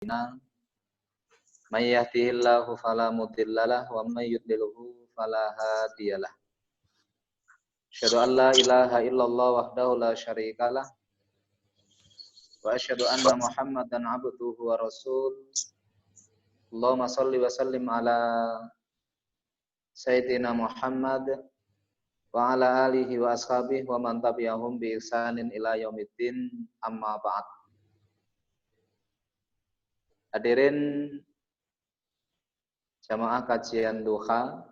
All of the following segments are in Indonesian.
May yahdihillahu fala mudhillalah wa may yudlilhu fala hadiyalah. Asyhadu an la ilaha illallah wahdahu la syarikalah wa asyhadu anna Muhammadan abduhu wa rasul. Allahumma shalli wa sallim ala sayyidina Muhammad wa ala alihi wa ashabihi wa man tabi'ahum bi ihsanin ila yaumiddin, amma ba'd. Hadirin jamaah kajian duha,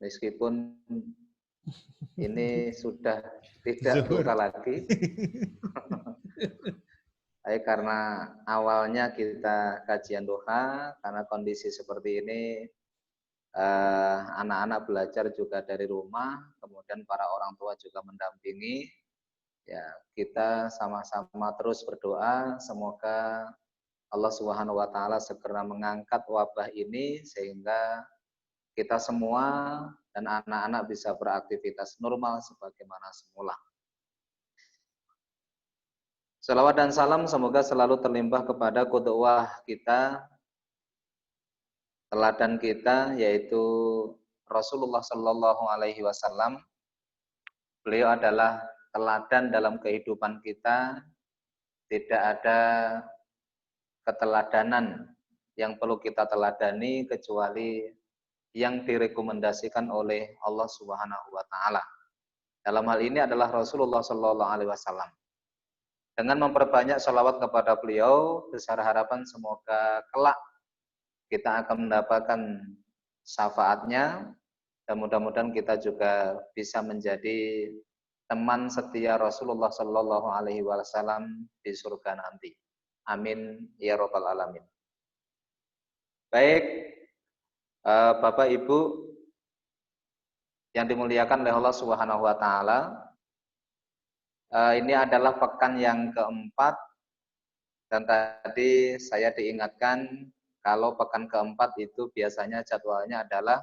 meskipun ini sudah tidak duha lagi, karena awalnya kita kajian duha, karena kondisi seperti ini, anak-anak belajar juga dari rumah, kemudian para orang tua juga mendampingi. Ya, kita sama-sama terus berdoa, semoga Allah Subhanahu wa taala segera mengangkat wabah ini sehingga kita semua dan anak-anak bisa beraktivitas normal sebagaimana semula. Salawat dan salam semoga selalu terlimpah kepada qudwah kita, teladan kita, yaitu Rasulullah Shallallahu Alaihi Wasallam. Beliau adalah teladan dalam kehidupan kita. Tidak ada keteladanan yang perlu kita teladani kecuali yang direkomendasikan oleh Allah Subhanahu wa taala. Dalam hal ini adalah Rasulullah sallallahu alaihi wasallam. Dengan memperbanyak shalawat kepada beliau, besar harapan semoga kelak kita akan mendapatkan syafaatnya, dan mudah-mudahan kita juga bisa menjadi teman setia Rasulullah sallallahu alaihi wasallam di surga nanti. Amin ya rabbal alamin. Baik, Bapak Ibu yang dimuliakan oleh Allah Subhanahu wa taala, ini adalah pekan yang keempat, dan tadi saya diingatkan kalau pekan keempat itu biasanya jadwalnya adalah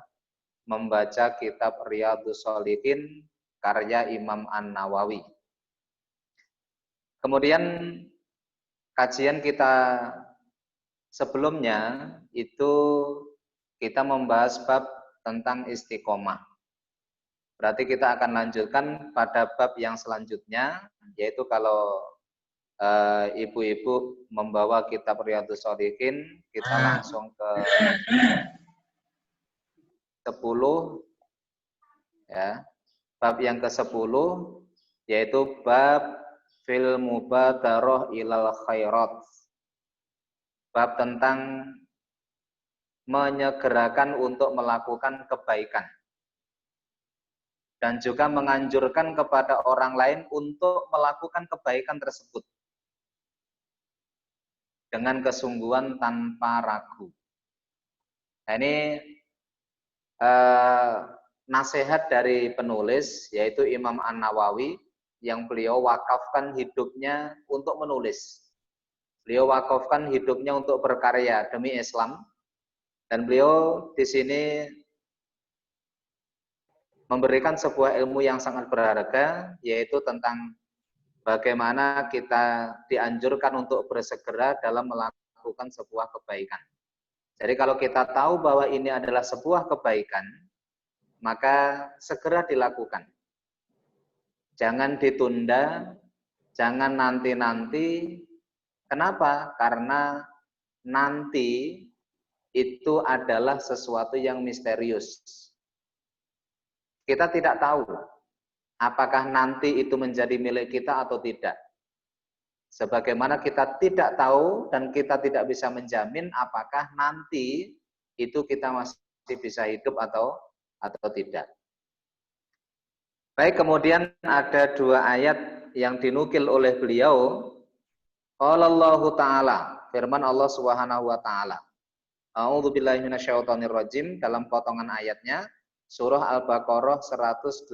membaca kitab Riyadhus Shalihin karya Imam An-Nawawi. Kemudian kajian kita sebelumnya itu kita membahas bab tentang istiqomah. Berarti kita akan lanjutkan pada bab yang selanjutnya, yaitu kalau ibu-ibu membawa kitab Riyadhus Shalihin, kita langsung ke 10 ya. Bab yang ke-10 yaitu bab fil mubadarah ilal khairat. Bab tentang menyegerakan untuk melakukan kebaikan dan juga menganjurkan kepada orang lain untuk melakukan kebaikan tersebut dengan kesungguhan tanpa ragu. Nah, ini nasihat dari penulis, yaitu Imam An-Nawawi, yang beliau wakafkan hidupnya untuk menulis. Beliau wakafkan hidupnya untuk berkarya demi Islam, dan beliau di sini memberikan sebuah ilmu yang sangat berharga, yaitu tentang bagaimana kita dianjurkan untuk bersegera dalam melakukan sebuah kebaikan. Jadi kalau kita tahu bahwa ini adalah sebuah kebaikan, maka segera dilakukan. Jangan ditunda, jangan nanti-nanti. Kenapa? Karena nanti itu adalah sesuatu yang misterius. Kita tidak tahu apakah nanti itu menjadi milik kita atau tidak. Sebagaimana kita tidak tahu dan kita tidak bisa menjamin apakah nanti itu kita masih bisa hidup atau tidak. Baik, kemudian ada dua ayat yang dinukil oleh beliau. Qala Allahu ta'ala, firman Allah Subhanahu wa taala. A'udzubillahi minasyaitonirrajim, dalam potongan ayatnya surah Al-Baqarah 148,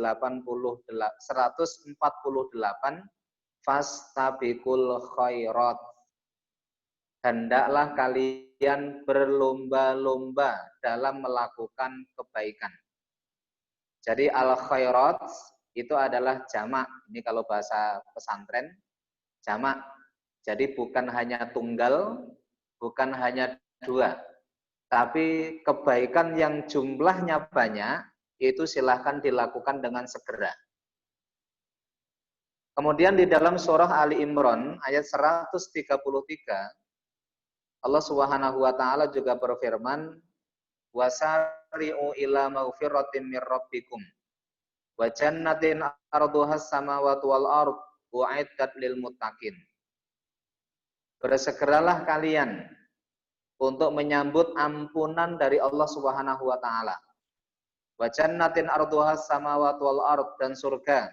fastabiqul khairat. Hendaklah kalian berlomba-lomba dalam melakukan kebaikan. Jadi al-khairat itu adalah jamak. Ini kalau bahasa pesantren, jamak. Jadi bukan hanya tunggal, bukan hanya dua, tapi kebaikan yang jumlahnya banyak, itu silahkan dilakukan dengan segera. Kemudian di dalam surah Ali Imran ayat 133, Allah Subhanahu wa taala juga berfirman, "Wasari'u ila maghfiratin mir rabbikum wa jannatin arduhas samawati wal ard u'iddat lil muttaqin." Bersegeralah kalian untuk menyambut ampunan dari Allah Subhanahu wa taala. Wa jannatin arduhas samawati wal ard, dan surga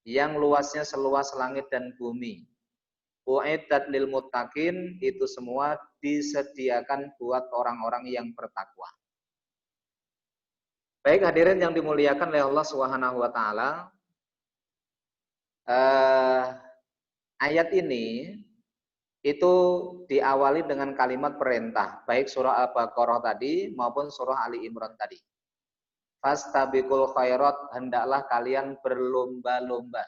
yang luasnya seluas langit dan bumi. U'iddat lil muttaqin, itu semua disediakan buat orang-orang yang bertakwa. Baik hadirin yang dimuliakan oleh Allah Subhanahu wa taala, ayat ini itu diawali dengan kalimat perintah, baik surah Al-Baqarah tadi maupun surah Ali Imran tadi. Fastabiqul khairat, hendaklah kalian berlomba-lomba.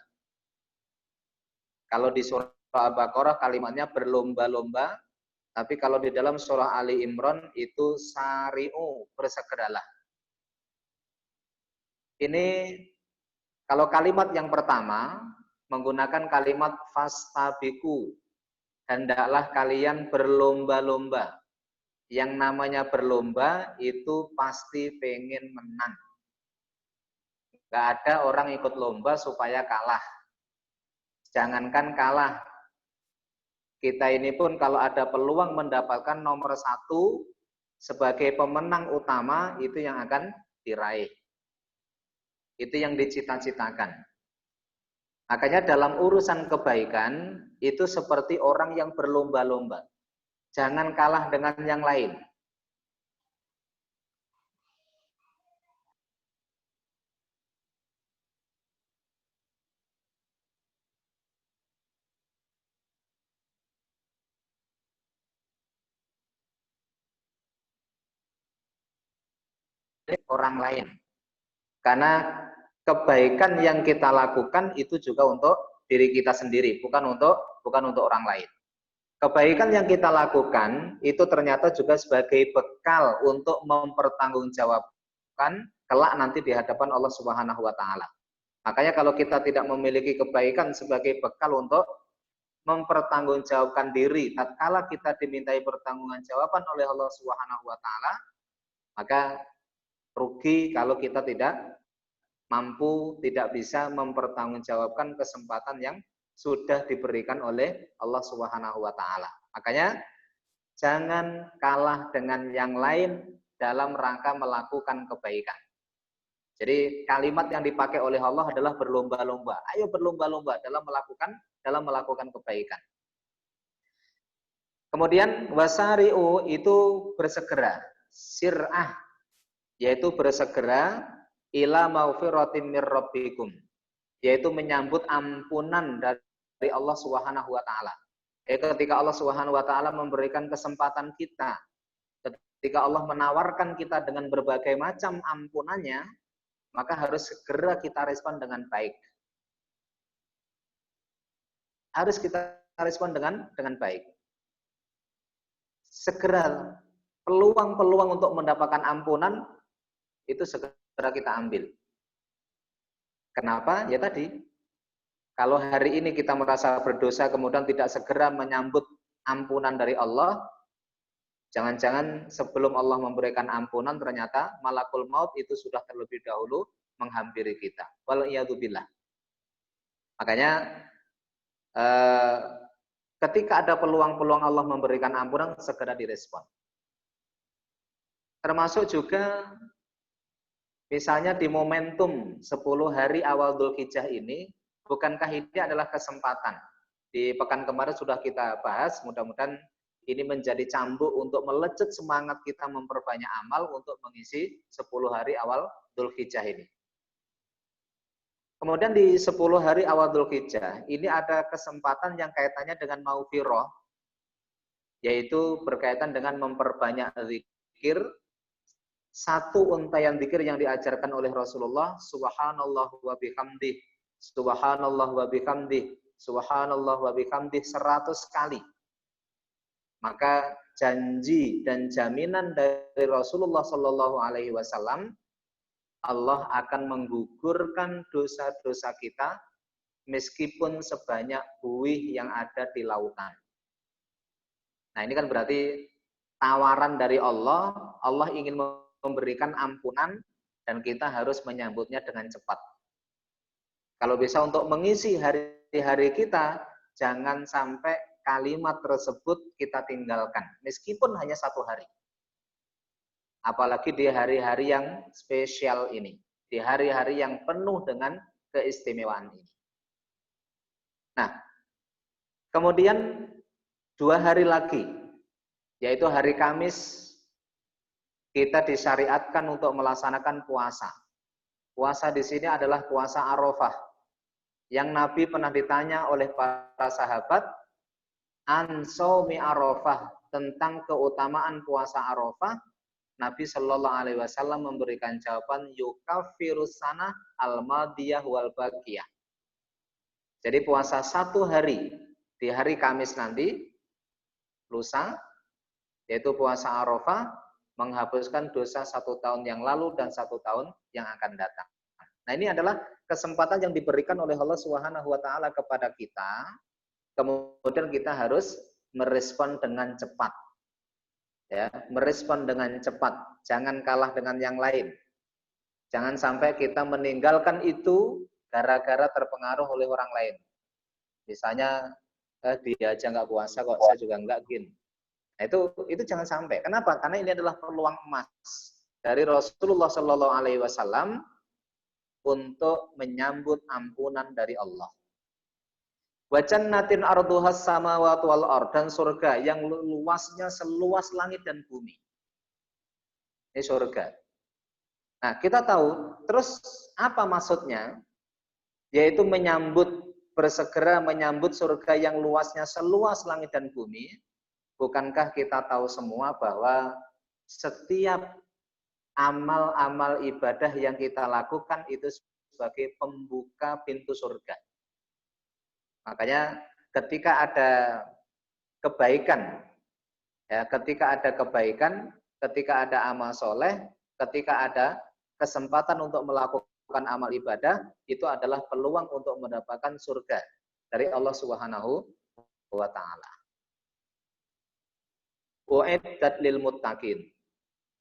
Kalau di surah Al-Baqarah kalimatnya berlomba-lomba, tapi kalau di dalam surah Ali Imran itu sari'u, bersegeralah. Ini kalau kalimat yang pertama menggunakan kalimat fastabiqu, hendaklah kalian berlomba-lomba. Yang namanya berlomba itu pasti pengen menang. Gak ada orang ikut lomba supaya kalah. Jangankan kalah, kita ini pun kalau ada peluang mendapatkan nomor 1 sebagai pemenang utama, itu yang akan diraih. Itu yang dicita-citakan. Makanya dalam urusan kebaikan, itu seperti orang yang berlomba-lomba. Jangan kalah dengan yang lain. Orang lain. Karena kebaikan yang kita lakukan itu juga untuk diri kita sendiri, bukan untuk orang lain. Kebaikan yang kita lakukan itu ternyata juga sebagai bekal untuk mempertanggungjawabkan kelak nanti di hadapan Allah Subhanahu wa taala. Makanya kalau kita tidak memiliki kebaikan sebagai bekal untuk mempertanggungjawabkan diri tatkala kita dimintai pertanggungjawaban oleh Allah Subhanahu wa taala, maka rugi kalau kita tidak mampu, tidak bisa mempertanggungjawabkan kesempatan yang sudah diberikan oleh Allah Subhanahu wa taala. Makanya jangan kalah dengan yang lain dalam rangka melakukan kebaikan. Jadi kalimat yang dipakai oleh Allah adalah berlomba-lomba. Ayo berlomba-lomba dalam melakukan kebaikan. Kemudian wasari'u itu bersegera, sir'ah, yaitu bersegera ila maghfiratin mir rabbikum, yaitu menyambut ampunan dari Allah Subhanahu wa taala. Ketika Allah Subhanahu wa taala memberikan kesempatan kita, ketika Allah menawarkan kita dengan berbagai macam ampunannya, maka harus segera kita respon dengan baik. Harus kita respon dengan baik. Segera peluang-peluang untuk mendapatkan ampunan itu segera kita ambil. Kenapa? Ya tadi, kalau hari ini kita merasa berdosa kemudian tidak segera menyambut ampunan dari Allah, jangan-jangan sebelum Allah memberikan ampunan ternyata malakul maut itu sudah terlebih dahulu menghampiri kita. Wal'iyadzubillah. Makanya ketika ada peluang-peluang Allah memberikan ampunan, segera direspon. Termasuk juga misalnya di momentum 10 hari awal Dzulhijjah ini, bukankah ini adalah kesempatan? Di pekan kemarin sudah kita bahas, mudah-mudahan ini menjadi cambuk untuk melecut semangat kita memperbanyak amal untuk mengisi 10 hari awal Dzulhijjah ini. Kemudian di 10 hari awal Dzulhijjah, ini ada kesempatan yang kaitannya dengan maghfirah, yaitu berkaitan dengan memperbanyak zikir. Satu untayan zikir yang diajarkan oleh Rasulullah, subhanallah wa bihamdih, subhanallah wa bihamdih, subhanallah wa bihamdih 100 kali, maka janji dan jaminan dari Rasulullah Shallallahu Alaihi Wasallam, Allah akan menggugurkan dosa-dosa kita meskipun sebanyak buih yang ada di lautan. Nah, ini kan berarti tawaran dari Allah, Allah ingin memberikan ampunan dan kita harus menyambutnya dengan cepat. Kalau bisa untuk mengisi hari-hari kita, jangan sampai kalimat tersebut kita tinggalkan, meskipun hanya 1 hari. Apalagi di hari-hari yang spesial ini, di hari-hari yang penuh dengan keistimewaan ini. Nah, kemudian 2 hari lagi, yaitu hari Kamis, kita disyariatkan untuk melaksanakan puasa. Puasa di sini adalah puasa Arafah, yang Nabi pernah ditanya oleh para sahabat, an shaumi Arafah, tentang keutamaan puasa Arafah. Nabi Shallallahu Alaihi Wasallam memberikan jawaban, yukafirus sanah al-madiyah wal baqiyah. Jadi puasa 1 hari di hari Kamis nanti, lusa, yaitu puasa Arafah, menghapuskan dosa 1 tahun yang lalu dan 1 tahun yang akan datang. Nah, ini adalah kesempatan yang diberikan oleh Allah Subhanahu wa taala kepada kita. Kemudian kita harus merespon dengan cepat. Ya, merespon dengan cepat, jangan kalah dengan yang lain. Jangan sampai kita meninggalkan itu gara-gara terpengaruh oleh orang lain. Misalnya, dia aja nggak puasa kok, saya juga nggak gini. Nah, itu jangan sampai. Kenapa? Karena ini adalah peluang emas dari Rasulullah Shallallahu Alaihi Wasallam untuk menyambut ampunan dari Allah. Wa jannatin arduhas samawati wal ard, dan surga yang luasnya seluas langit dan bumi. Ini surga. Nah, kita tahu, terus apa maksudnya? Yaitu bersegera menyambut surga yang luasnya seluas langit dan bumi. Bukankah kita tahu semua bahwa setiap amal-amal ibadah yang kita lakukan itu sebagai pembuka pintu surga. Makanya ketika ada kebaikan, ya, ketika ada amal soleh, ketika ada kesempatan untuk melakukan amal ibadah, itu adalah peluang untuk mendapatkan surga dari Allah Subhanahu wa taala. U'iddat lil muttaqin.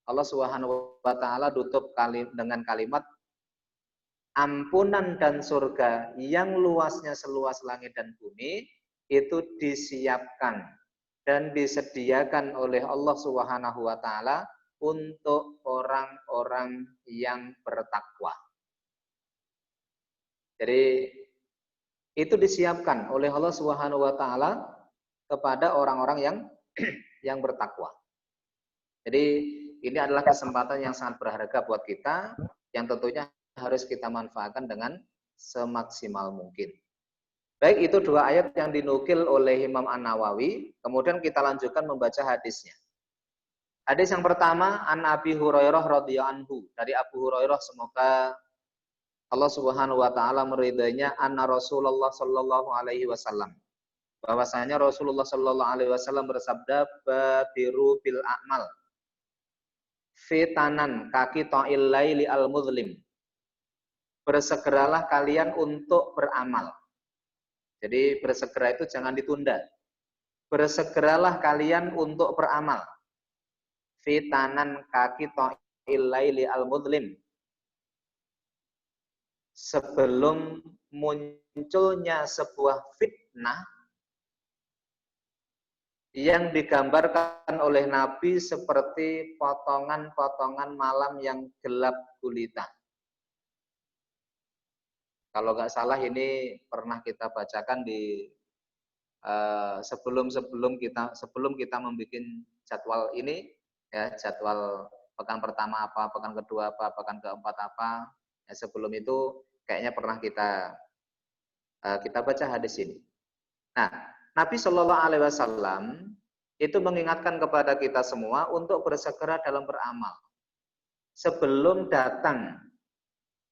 Allah Subhanahu wa taala tutup dengan kalimat ampunan dan surga yang luasnya seluas langit dan bumi itu disiapkan dan disediakan oleh Allah Subhanahu wa taala untuk orang-orang yang bertakwa. Jadi itu disiapkan oleh Allah Subhanahu wa taala kepada orang-orang yang bertakwa. Jadi ini adalah kesempatan yang sangat berharga buat kita, yang tentunya harus kita manfaatkan dengan semaksimal mungkin. Baik, itu 2 ayat yang dinukil oleh Imam An-Nawawi. Kemudian kita lanjutkan membaca hadisnya. Hadis yang pertama, an Abi Hurairah radhiyallahu anhu, dari Abu Hurairah, semoga Allah Subhanahu wa taala meridainya, anna Rasulullah sallallahu alaihi wasallam, bahwasanya Rasulullah sallallahu alaihi wasallam bersabda, badiru bil a'mal fitanan kaki ta'il laili al-muzlim. Bersegeralah kalian untuk beramal. Jadi bersegera itu jangan ditunda. Bersegeralah kalian untuk beramal. Fitanan kaki ta'il laili al-muzlim. Sebelum munculnya sebuah fitnah yang digambarkan oleh Nabi seperti potongan-potongan malam yang gelap gulita. Kalau nggak salah ini pernah kita bacakan di sebelum kita membuat jadwal ini, ya, jadwal pekan pertama apa, pekan kedua apa, pekan keempat apa. Ya, sebelum itu kayaknya pernah kita baca hadis ini. Nah, Nabi Shallallahu Alaihi Wasallam itu mengingatkan kepada kita semua untuk bersegera dalam beramal sebelum datang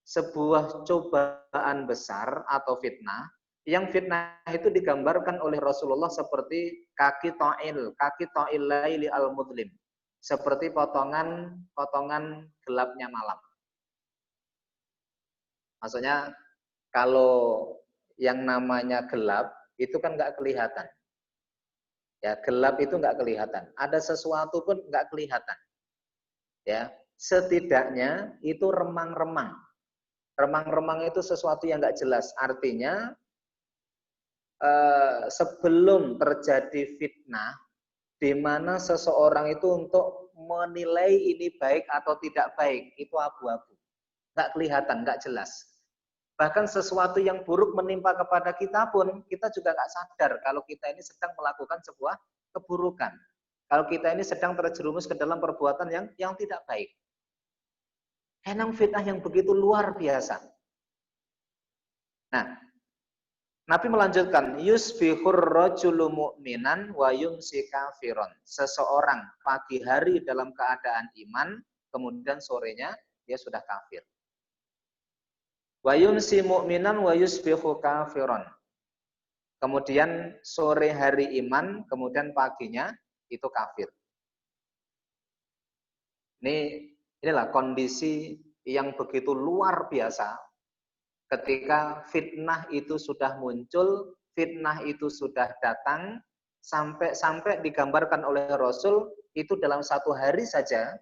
sebuah cobaan besar atau fitnah Yang fitnah itu digambarkan oleh Rasulullah seperti kaki ta'il laili al-mudlim. Seperti potongan gelapnya malam. Maksudnya kalau yang namanya gelap itu kan nggak kelihatan. Ya, gelap itu nggak kelihatan. Ada sesuatu pun nggak kelihatan. Ya, setidaknya itu remang-remang. Remang-remang itu sesuatu yang nggak jelas. Artinya sebelum terjadi fitnah, di mana seseorang itu untuk menilai ini baik atau tidak baik, itu abu-abu. Nggak kelihatan, nggak jelas. Bahkan sesuatu yang buruk menimpa kepada kita pun, kita juga nggak sadar kalau kita ini sedang melakukan sebuah keburukan. Kalau kita ini sedang terjerumus ke dalam perbuatan yang tidak baik. Emang fitnah yang begitu luar biasa. Nah, Nabi melanjutkan, yusbihur rajulu mu'minan wa yumsi kafiron. Seseorang pagi hari dalam keadaan iman, kemudian sorenya dia sudah kafir. Wa yumsi mu'minan wa yusbihu kafiron. Kemudian sore hari iman, kemudian paginya itu kafir. Inilah kondisi yang begitu luar biasa. Ketika fitnah itu sudah muncul, fitnah itu sudah datang, sampai digambarkan oleh Rasul, itu dalam satu hari saja,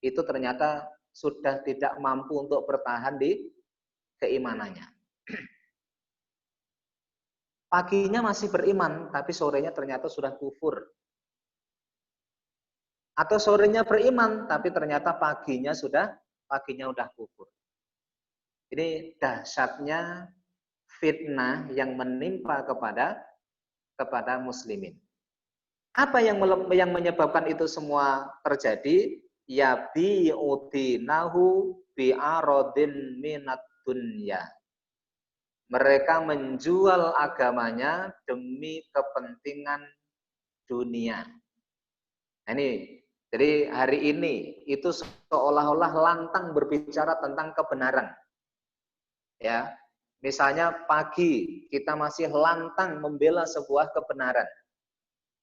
itu ternyata sudah tidak mampu untuk bertahan di keimanannya. Paginya masih beriman, tapi sorenya ternyata sudah kufur. Atau sorenya beriman, tapi ternyata paginya udah kufur. Ini dahsyatnya fitnah yang menimpa kepada muslimin. Apa yang menyebabkan itu semua terjadi? Ya bi'udinahu bi'arodin minat dunya. Mereka menjual agamanya demi kepentingan dunia. Ini, jadi hari ini itu seolah-olah lantang berbicara tentang kebenaran. Ya, misalnya pagi kita masih lantang membela sebuah kebenaran.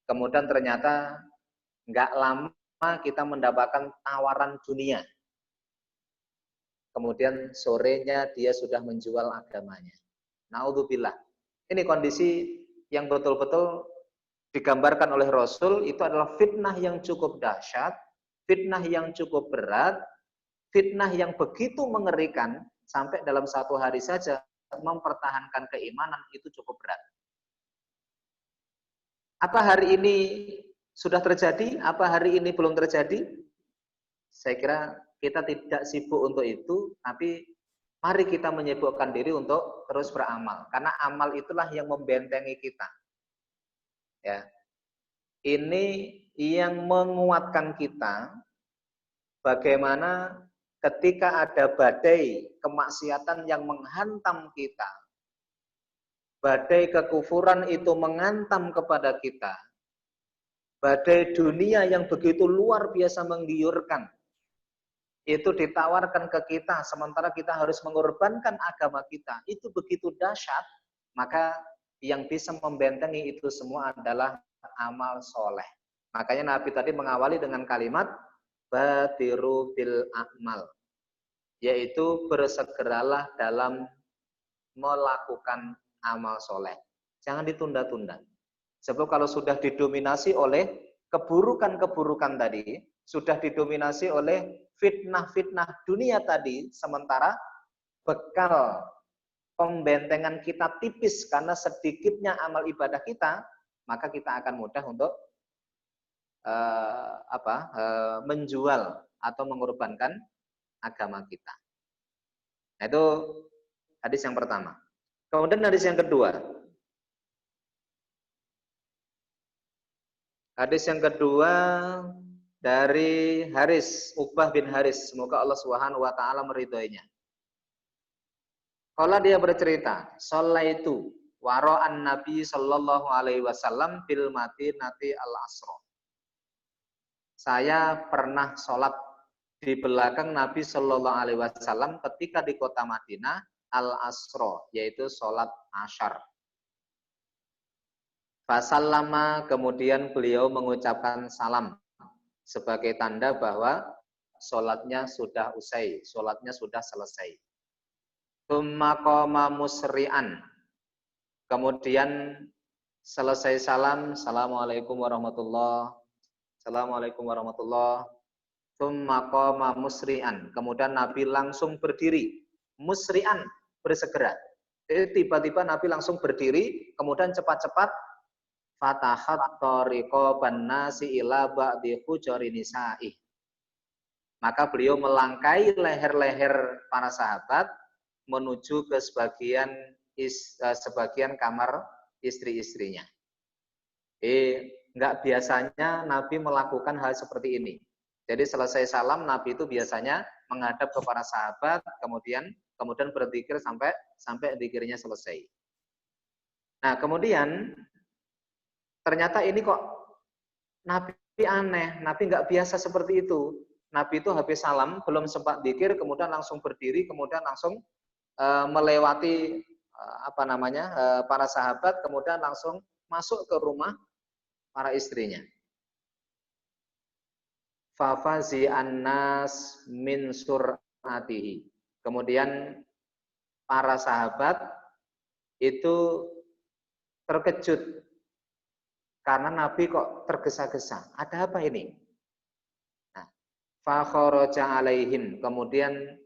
Kemudian ternyata nggak lama kita mendapatkan tawaran dunia. Kemudian sorenya dia sudah menjual agamanya. Naudzubillah. Ini kondisi yang betul-betul digambarkan oleh Rasul, itu adalah fitnah yang cukup dahsyat, fitnah yang cukup berat, fitnah yang begitu mengerikan, sampai dalam satu hari saja mempertahankan keimanan itu cukup berat. Apa hari ini sudah terjadi? Apa hari ini belum terjadi? Saya kira kita tidak sibuk untuk itu, tapi mari kita menyibukkan diri untuk terus beramal. Karena amal itulah yang membentengi kita. Ya. Ini yang menguatkan kita bagaimana ketika ada badai kemaksiatan yang menghantam kita, badai kekufuran itu menghantam kepada kita, badai dunia yang begitu luar biasa menggiurkan, itu ditawarkan ke kita, sementara kita harus mengorbankan agama kita, itu begitu dahsyat, maka yang bisa membentengi itu semua adalah amal soleh. Makanya Nabi tadi mengawali dengan kalimat badiru bil a'mal, yaitu bersegeralah dalam melakukan amal soleh. Jangan ditunda-tunda. Sebab kalau sudah didominasi oleh keburukan-keburukan tadi, sudah didominasi oleh fitnah-fitnah dunia tadi, sementara bekal pembentengan kita tipis karena sedikitnya amal ibadah kita, maka kita akan mudah untuk menjual atau mengorbankan agama kita. Nah, itu hadis yang pertama. Kemudian hadis yang kedua. Hadis yang kedua dari Haris, Uqbah bin Haris. Semoga Allah Subhanahu wa taala meridhoinya. Kalau dia bercerita, shallaitu wara'an Nabi sallallahu alaihi wasallam bil Madinati al-Asra. Saya pernah sholat di belakang Nabi sallallahu alaihi wasallam ketika di kota Madinah al-Asra, yaitu sholat asyar. Fasallama, kemudian beliau mengucapkan salam sebagai tanda bahwa sholatnya sudah usai, sholatnya sudah selesai. Tsumma qama musri'an, kemudian selesai salam, Assalamualaikum warahmatullahi wabarakatuh. Assalamualaikum warahmatullahi wabarakatuh. Tsumma qama musri'an, kemudian Nabi langsung berdiri. Musri'an, bersegera. Jadi tiba-tiba Nabi langsung berdiri, kemudian cepat-cepat fatahat tariqaban nasi ila ba'di hujuri nisa'i. Maka beliau melangkai leher-leher para sahabat menuju ke sebagian kamar istri-istrinya. Enggak biasanya Nabi melakukan hal seperti ini. Jadi selesai salam, Nabi itu biasanya menghadap ke para sahabat, kemudian berzikir sampai zikirnya selesai. Nah, kemudian ternyata ini kok Nabi aneh, Nabi nggak biasa seperti itu. Nabi itu habis salam, belum sempat zikir, kemudian langsung berdiri, kemudian langsung melewati para sahabat, kemudian langsung masuk ke rumah para istrinya. Fafazi annas min sur'atihi. Kemudian para sahabat itu terkejut karena Nabi kok tergesa-gesa. Ada apa ini? Nah, fa kharaja alaihim. Kemudian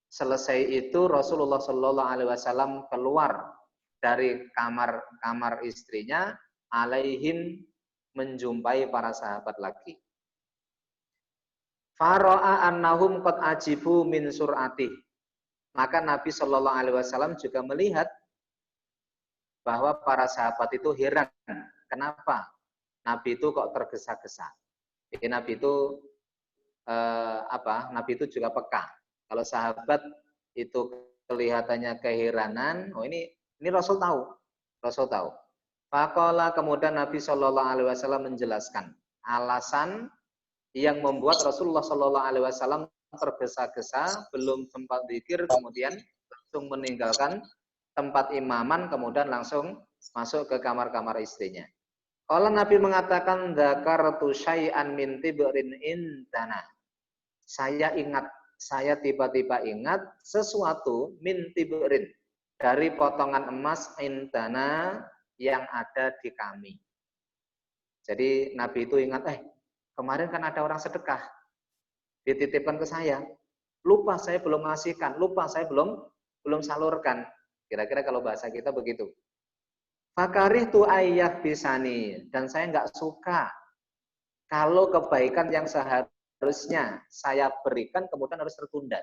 selesai itu Rasulullah Shallallahu Alaihi Wasallam keluar dari kamar istrinya, alaihim, menjumpai para sahabat lagi. Faro'a annahum qad ajibu min sur'atih. Maka Nabi Shallallahu Alaihi Wasallam juga melihat bahwa para sahabat itu heran. Kenapa Nabi itu kok tergesa-gesa? Jadi Nabi itu Nabi itu juga peka. Kalau sahabat itu kelihatannya keheranan, oh ini Rasul tahu. Faqala, kemudian Nabi Shallallahu Alaihi Wasallam menjelaskan alasan yang membuat Rasulullah Shallallahu Alaihi Wasallam tergesa-gesa, belum sempat zikir, kemudian langsung meninggalkan tempat imaman, kemudian langsung masuk ke kamar-kamar istrinya. Kalau Nabi mengatakan dzakartu syai'an min tibrin indana. Saya tiba-tiba ingat sesuatu min tibrin, dari potongan emas indana yang ada di kami. Jadi Nabi itu ingat, kemarin kan ada orang sedekah, dititipkan ke saya. Lupa saya belum ngasihkan, lupa saya belum salurkan. Kira-kira kalau bahasa kita begitu. Fakarihtu ayyah bisani, dan saya nggak suka kalau kebaikan yang seharusnya saya berikan kemudian harus tertunda.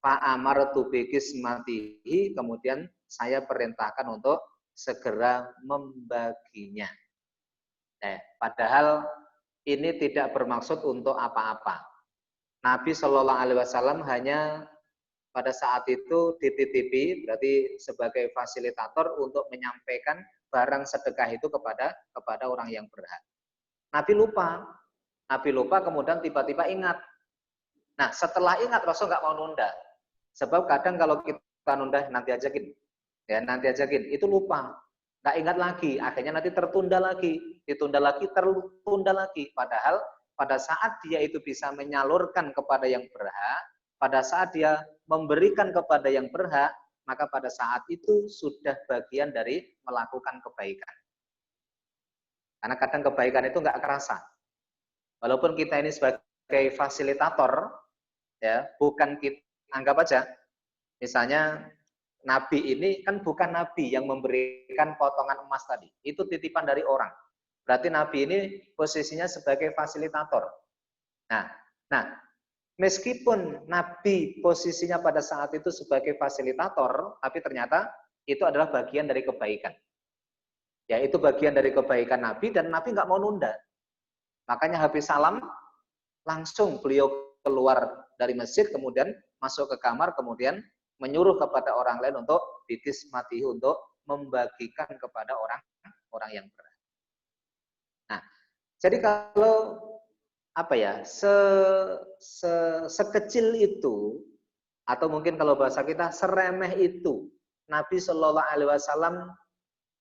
Fa'amartu bikismatihi, kemudian saya perintahkan untuk segera membaginya. Padahal ini tidak bermaksud untuk apa-apa. Nabi Shallallahu Alaihi Wasallam hanya pada saat itu dititipi, berarti sebagai fasilitator untuk menyampaikan barang sedekah itu kepada orang yang berhak. Nabi lupa, kemudian tiba-tiba ingat. Nah, setelah ingat Rasul nggak mau nunda, sebab kadang kalau kita nunda nanti ajakin, itu lupa. Nggak ingat lagi, akhirnya nanti tertunda lagi, tertunda lagi. Padahal pada saat dia itu bisa menyalurkan kepada yang berhak, pada saat dia memberikan kepada yang berhak, maka pada saat itu sudah bagian dari melakukan kebaikan. Karena kadang kebaikan itu nggak kerasa. Walaupun kita ini sebagai fasilitator, ya, bukan kita, anggap aja, misalnya Nabi ini kan bukan Nabi yang memberikan potongan emas tadi. Itu titipan dari orang. Berarti Nabi ini posisinya sebagai fasilitator. Nah, meskipun Nabi posisinya pada saat itu sebagai fasilitator, tapi ternyata itu adalah bagian dari kebaikan. Ya, itu bagian dari kebaikan Nabi, dan Nabi nggak mau nunda. Makanya habis salam, langsung beliau keluar dari masjid, kemudian masuk ke kamar, kemudian menyuruh kepada orang lain untuk bikismatihi, untuk membagikan kepada orang yang berhak. Nah, jadi kalau sekecil itu, atau mungkin kalau bahasa kita seremeh itu, Nabi Shallallahu Alaihi Wasallam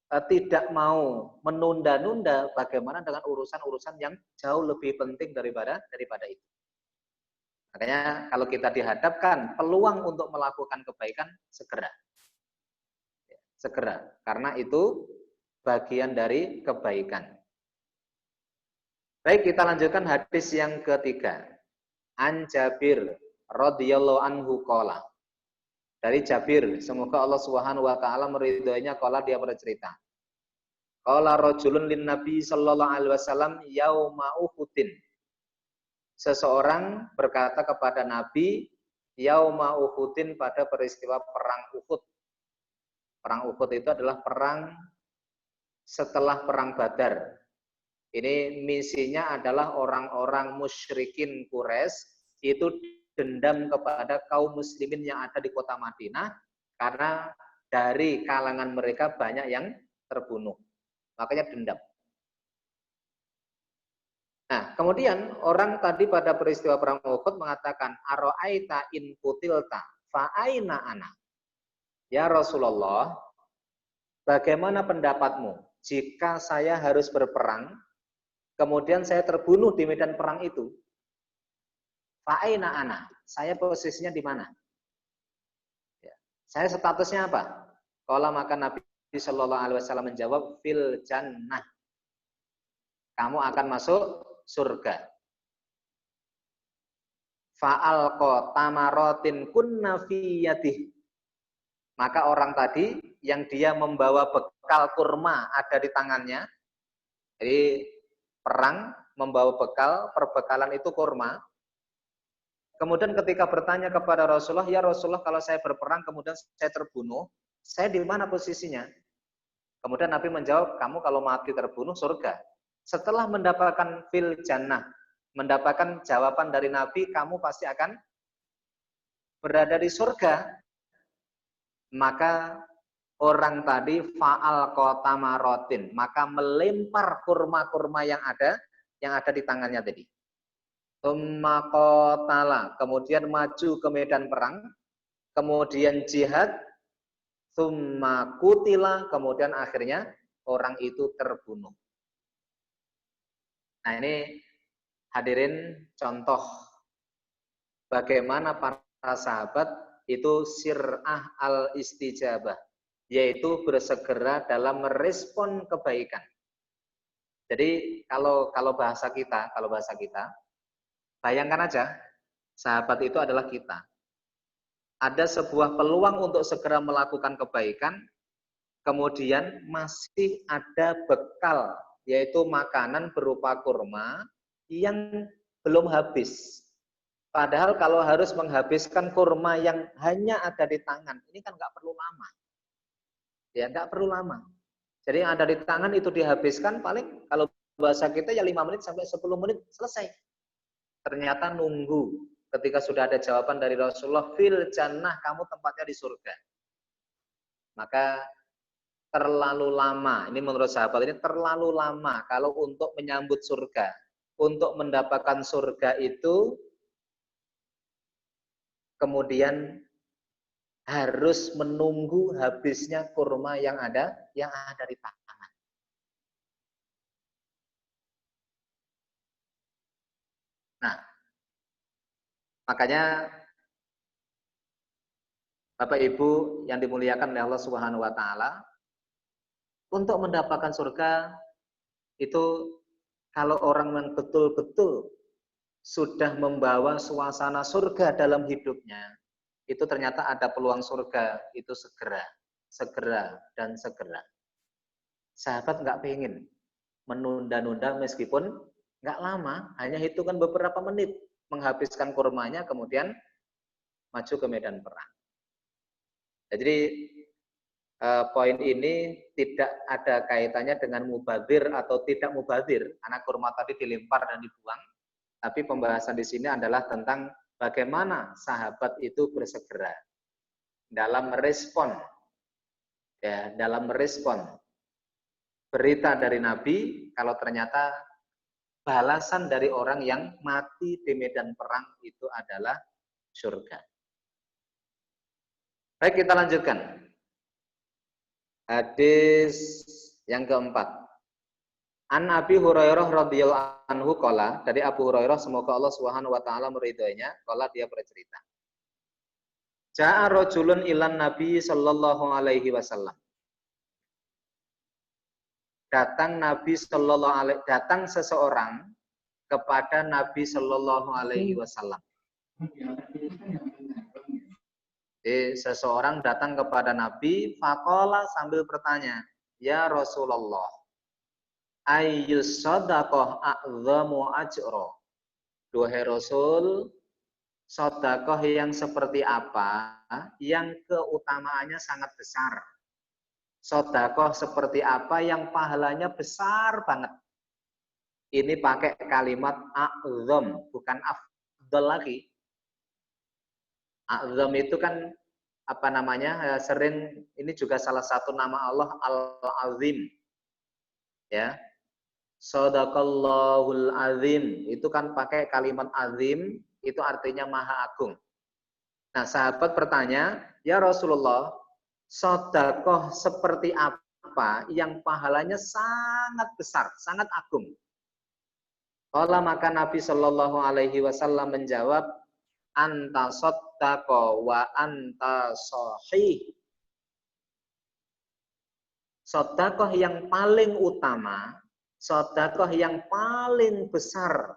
tidak mau menunda-nunda, bagaimana dengan urusan-urusan yang jauh lebih penting daripada itu. Makanya kalau kita dihadapkan peluang untuk melakukan kebaikan, segera. Segera, karena itu bagian dari kebaikan. Baik, kita lanjutkan hadis yang ketiga. An Jabir radhiyallahu anhu qala. Dari Jabir, semoga Allah Subhanahu wa taala meridhoinya, qala dia bercerita. Qala rajulun lin Nabi sallallahu alaihi wasallam yauma Uhudin. Seseorang berkata kepada Nabi yauma Uhudin pada peristiwa perang Uhud. Perang Uhud itu adalah perang setelah perang Badar. Ini misinya adalah orang-orang musyrikin Quraisy itu dendam kepada kaum muslimin yang ada di kota Madinah karena dari kalangan mereka banyak yang terbunuh. Makanya dendam. Nah, kemudian orang tadi pada peristiwa perang Uhud mengatakan, "Ara'aita in qutilta fa aina ana?" Ya Rasulullah, bagaimana pendapatmu jika saya harus berperang, kemudian saya terbunuh di medan perang itu? Fa aina ana? Saya posisinya di mana? Ya. Saya statusnya apa? Qala maka Nabi sallallahu alaihi wasallam menjawab, "Fil jannah." Kamu akan masuk surga. Fa'al tamaratin kunna fi yadih. Maka orang tadi yang dia membawa bekal kurma ada di tangannya. Jadi perang membawa bekal, perbekalan itu kurma. Kemudian ketika bertanya kepada Rasulullah, "Ya Rasulullah, kalau saya berperang kemudian saya terbunuh, saya di mana posisinya?" Kemudian Nabi menjawab, "Kamu kalau mati terbunuh surga." Setelah mendapatkan fil jannah, mendapatkan jawaban dari Nabi, kamu pasti akan berada di surga. Maka orang tadi fa'al qatamarotin, maka melempar kurma-kurma yang ada di tangannya tadi. Tsumma qatala, kemudian maju ke medan perang, kemudian jihad, tsumma qutila, kemudian akhirnya orang itu terbunuh. Nah, ini hadirin contoh bagaimana para sahabat itu sir'ah al-istijabah, yaitu bersegera dalam merespon kebaikan. Jadi kalau bahasa kita, bayangkan aja, sahabat itu adalah kita. Ada sebuah peluang untuk segera melakukan kebaikan, kemudian masih ada bekal, yaitu makanan berupa kurma yang belum habis. Padahal kalau harus menghabiskan kurma yang hanya ada di tangan, ini kan nggak perlu lama. Ya, nggak perlu lama. Jadi yang ada di tangan itu dihabiskan paling kalau bahasa kita ya 5 menit sampai 10 menit selesai. Ternyata nunggu ketika sudah ada jawaban dari Rasulullah, fil jannah, kamu tempatnya di surga. Maka terlalu lama, ini menurut sahabat ini terlalu lama kalau untuk menyambut surga. Untuk mendapatkan surga itu kemudian harus menunggu habisnya kurma yang ada di tangan. Nah, makanya Bapak Ibu yang dimuliakan oleh Allah Subhanahu wa taala, untuk mendapatkan surga itu kalau orang yang betul-betul sudah membawa suasana surga dalam hidupnya, itu ternyata ada peluang surga itu segera dan segera. Sahabat nggak pengen menunda-nunda meskipun nggak lama, hanya hitungan beberapa menit menghabiskan kurmanya, kemudian maju ke medan perang. Jadi poin ini tidak ada kaitannya dengan mubazir atau tidak mubazir. Anak kurma tadi dilempar dan dibuang. Tapi pembahasan di sini adalah tentang bagaimana sahabat itu bersegera dalam merespon, ya, dalam merespon berita dari Nabi kalau ternyata balasan dari orang yang mati di medan perang itu adalah surga. Baik, kita lanjutkan. Hadis yang keempat. An Abi Hurairah radhiyallahu anhu qala, dari Abu Hurairah semoga Allah Subhanahu wa taala meridhoinya, qala dia bercerita. Ja'a rajulun ilan Nabi sallallahu alaihi wasallam. Datang seseorang kepada Nabi sallallahu alaihi wasallam. Jadi seseorang datang kepada Nabi, faqala sambil bertanya, "Ya Rasulullah, ayyus shadaqah a'dhamu ajra?" Duhai Rasul, sedekah yang seperti apa yang keutamaannya sangat besar? Sedekah seperti apa yang pahalanya besar banget? Ini pakai kalimat a'dzam, bukan afdal lagi. A'dzam itu kan apa namanya? Sering ini juga salah satu nama Allah Al-Azim. Ya. Shadaqallahul azim, itu kan pakai kalimat azim, itu artinya maha agung. Nah, sahabat bertanya, "Ya Rasulullah, sedekah seperti apa yang pahalanya sangat besar, sangat agung?" Qala, maka Nabi Shallallahu alaihi wasallam menjawab, "Anta shaddaqa wa anta shahih." Sedekah yang paling utama, sedekah yang paling besar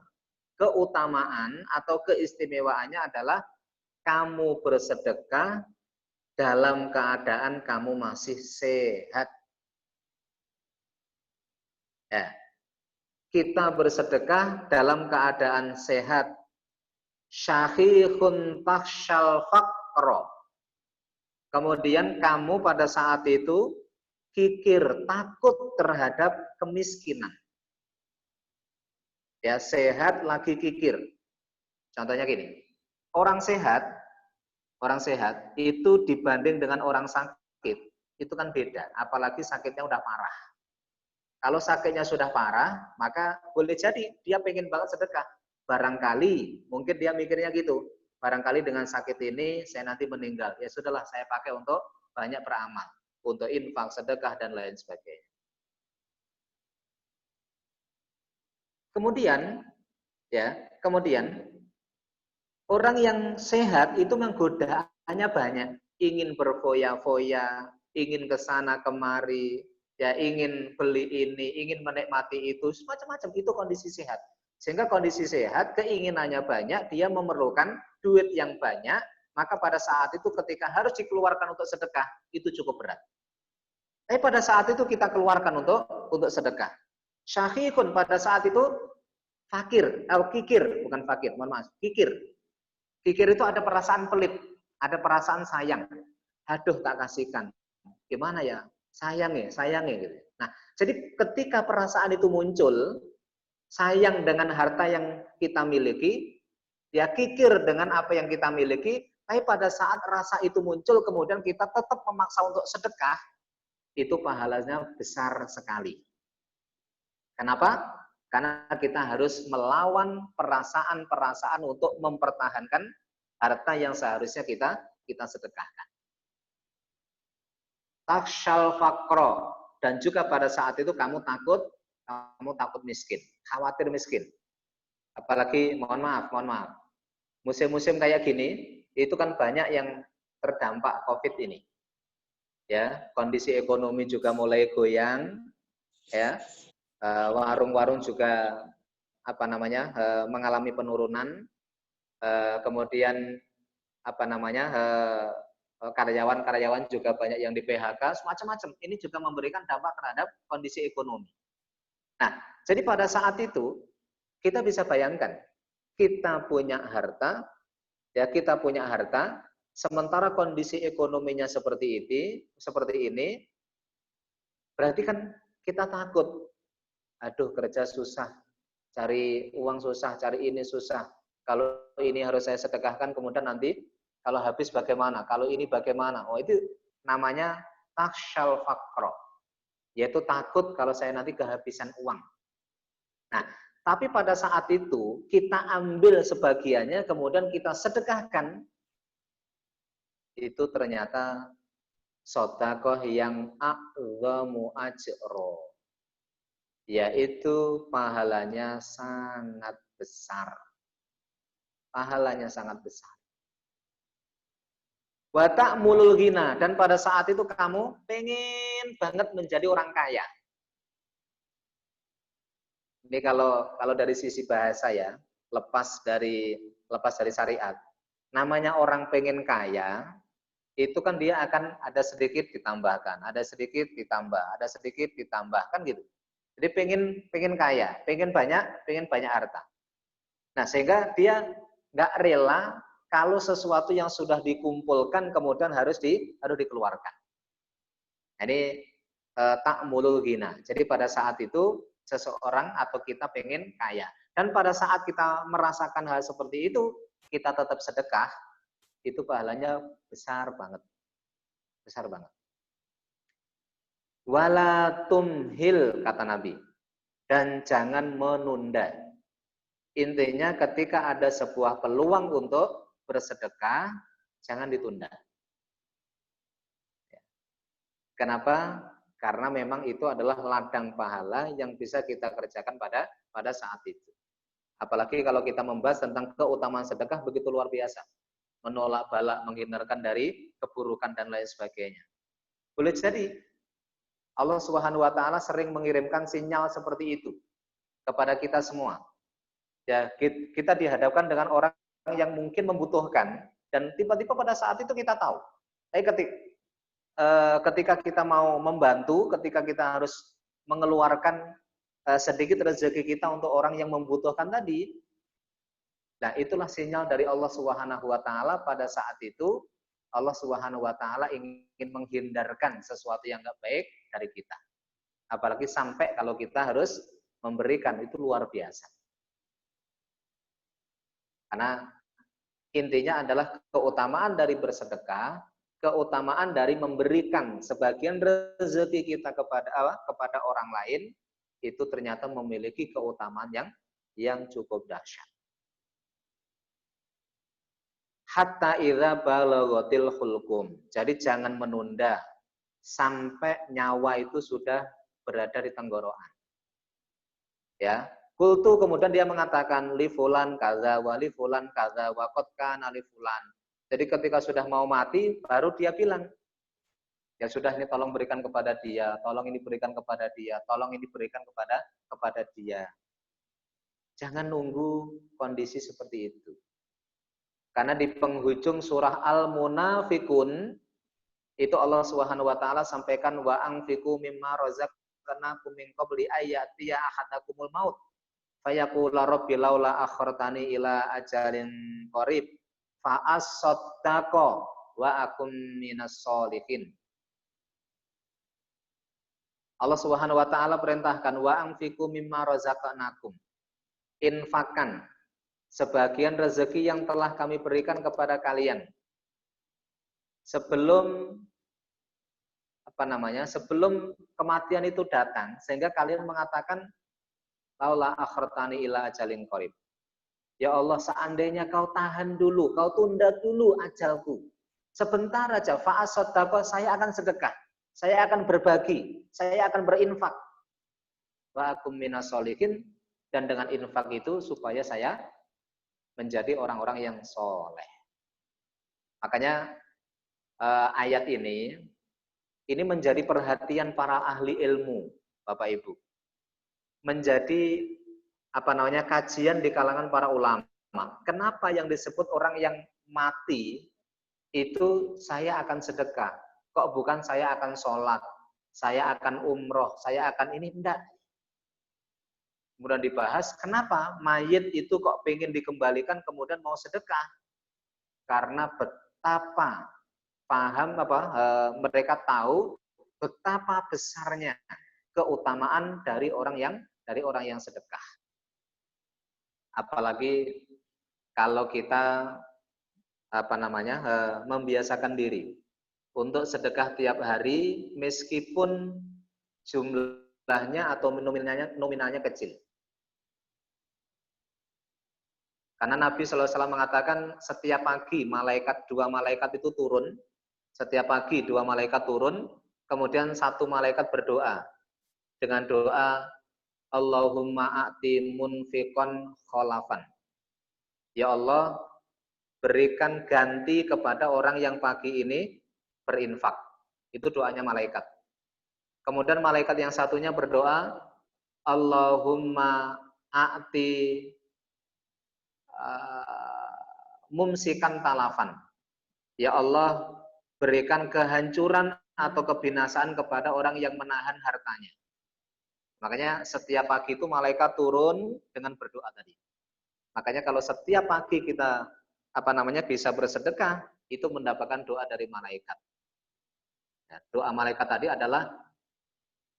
keutamaan atau keistimewaannya adalah kamu bersedekah dalam keadaan kamu masih sehat. Ya. Kita bersedekah dalam keadaan sehat. Syahihun takhsyal faqra. Kemudian kamu pada saat itu kikir, takut terhadap kemiskinan. Ya, sehat lagi kikir. Contohnya gini, orang sehat itu dibanding dengan orang sakit, itu kan beda. Apalagi sakitnya udah parah. Kalau sakitnya sudah parah, maka boleh jadi dia pengen banget sedekah. Barangkali, mungkin dia mikirnya gitu. Barangkali dengan sakit ini saya nanti meninggal. Ya sudahlah, saya pakai untuk banyak beramal. Untuk infak, sedekah, dan lain sebagainya. Kemudian orang yang sehat itu menggodaannya banyak. Ingin berfoya-foya, ingin ke sana kemari, ya ingin beli ini, ingin menikmati itu, macam-macam. Itu kondisi sehat. Sehingga kondisi sehat, keinginannya banyak, dia memerlukan duit yang banyak, maka pada saat itu ketika harus dikeluarkan untuk sedekah, itu cukup berat. Tapi pada saat itu kita keluarkan untuk sedekah. Syahihun pada saat itu fakir, kikir, bukan fakir, mohon maaf, kikir. Kikir itu ada perasaan pelit, ada perasaan sayang. Aduh, tak kasihkan. Gimana ya? Sayang ya gitu. Nah, jadi ketika perasaan itu muncul, sayang dengan harta yang kita miliki, ya kikir dengan apa yang kita miliki, tapi pada saat rasa itu muncul, kemudian kita tetap memaksa untuk sedekah, itu pahalanya besar sekali. Kenapa? Karena kita harus melawan perasaan-perasaan untuk mempertahankan harta yang seharusnya kita sedekahkan. Taksyal fakro, dan juga pada saat itu kamu takut miskin, khawatir miskin. Apalagi mohon maaf, musim-musim kayak gini itu kan banyak yang terdampak COVID ini. Ya, kondisi ekonomi juga mulai goyang, ya. Warung-warung juga mengalami penurunan, kemudian karyawan-karyawan juga banyak yang di PHK, semacam-macam. Ini juga memberikan dampak terhadap kondisi ekonomi. Nah, jadi pada saat itu kita bisa bayangkan, kita punya harta, sementara kondisi ekonominya seperti ini, berarti kan kita takut. Aduh, kerja susah, cari uang susah, cari ini susah. Kalau ini harus saya sedekahkan, kemudian nanti kalau habis bagaimana? Kalau ini bagaimana? Oh, itu namanya taksyal fakro. Yaitu takut kalau saya nanti kehabisan uang. Nah, tapi pada saat itu kita ambil sebagiannya, kemudian kita sedekahkan. Itu ternyata sedekah yang a'zamu ajro, yaitu pahalanya sangat besar. Pahalanya sangat besar. Wa ta'mulul ghina, dan pada saat itu kamu pengen banget menjadi orang kaya. Ini kalau dari sisi bahasa ya, lepas dari syariat. Namanya orang pengen kaya, itu kan dia akan ada sedikit ditambahkan, ada sedikit ditambah, ada sedikit ditambah, kan gitu. Jadi pengen kaya, pengen banyak harta. Nah, sehingga dia nggak rela kalau sesuatu yang sudah dikumpulkan kemudian harus dikeluarkan. Ini ta'mulul ghina. Jadi pada saat itu seseorang atau kita pengen kaya. Dan pada saat kita merasakan hal seperti itu, kita tetap sedekah, itu pahalanya besar banget. Besar banget. Wala tumhil, kata Nabi. Dan jangan menunda. Intinya ketika ada sebuah peluang untuk bersedekah, jangan ditunda. Kenapa? Karena memang itu adalah ladang pahala yang bisa kita kerjakan pada saat itu. Apalagi kalau kita membahas tentang keutamaan sedekah begitu luar biasa. Menolak bala, menghindarkan dari keburukan dan lain sebagainya. Boleh jadi Allah Subhanahu wa taala sering mengirimkan sinyal seperti itu kepada kita semua. Ya, kita dihadapkan dengan orang yang mungkin membutuhkan dan tiba-tiba pada saat itu kita tahu. Tapi ketika kita mau membantu, ketika kita harus mengeluarkan sedikit rezeki kita untuk orang yang membutuhkan tadi, nah itulah sinyal dari Allah Subhanahu wa taala pada saat itu Allah Subhanahu wa taala ingin menghindarkan sesuatu yang enggak baik dari kita. Apalagi sampai kalau kita harus memberikan, itu luar biasa. Karena intinya adalah keutamaan dari bersedekah, keutamaan dari memberikan sebagian rezeki kita kepada orang lain, itu ternyata memiliki keutamaan yang cukup dahsyat. Hatta idza balaghatil hulqum. Jadi jangan menunda sampai nyawa itu sudah berada di tenggorokan. Ya. Kultu kemudian dia mengatakan li fulan kaza wa li fulan kaza wa qad kana li fulan. Jadi ketika sudah mau mati baru dia bilang, ya sudah ini tolong berikan kepada dia, tolong ini berikan kepada dia, tolong ini berikan kepada dia. Jangan nunggu kondisi seperti itu. Karena di penghujung surah Al-Munafikun itu Allah Subhanahu wa taala sampaikan wa anfiqu mimma razaqnakum min qabli ayatiya ahadakumul maut fayaqula rabbi laula akhartani ila ajalin qarib fa as-saddaqa wa akum minas sholihin. Allah Subhanahu wa taala perintahkan wa anfiqu mimma razaqnakum. Infakkan sebagian rezeki yang telah kami berikan kepada kalian. Sebelum sebelum kematian itu datang, sehingga kalian mengatakan laula akhartani ila ajalin qarib. Ya Allah, seandainya kau tahan dulu, kau tunda dulu ajalku. Sebentar aja, fa'asaddaqa, saya akan sedekah. Saya akan berbagi, saya akan berinfak. Wa akum minas sholihin, dan dengan infak itu supaya saya menjadi orang-orang yang soleh. Makanya ayat ini menjadi perhatian para ahli ilmu, Bapak Ibu. Menjadi kajian di kalangan para ulama. Kenapa yang disebut orang yang mati itu saya akan sedekah? Kok bukan saya akan sholat, saya akan umroh, saya akan ini? Enggak. Kemudian dibahas, kenapa mayit itu kok pengen dikembalikan kemudian mau sedekah? Karena betapa mereka tahu betapa besarnya keutamaan dari orang yang sedekah. Apalagi kalau kita membiasakan diri untuk sedekah tiap hari meskipun jumlahnya atau nominalnya kecil. Karena Nabi SAW mengatakan setiap pagi dua malaikat itu turun. Setiap pagi 2 malaikat turun, kemudian 1 malaikat berdoa dengan doa Allahumma a'ti munfiqon kholafan. Ya Allah, berikan ganti kepada orang yang pagi ini berinfak. Itu doanya malaikat. Kemudian malaikat yang satunya berdoa, Allahumma a'ti mumsikan talafan. Ya Allah, berikan kehancuran atau kebinasaan kepada orang yang menahan hartanya. Makanya setiap pagi itu malaikat turun dengan berdoa tadi. Makanya kalau setiap pagi kita bisa bersedekah, itu mendapatkan doa dari malaikat. Ya, doa malaikat tadi adalah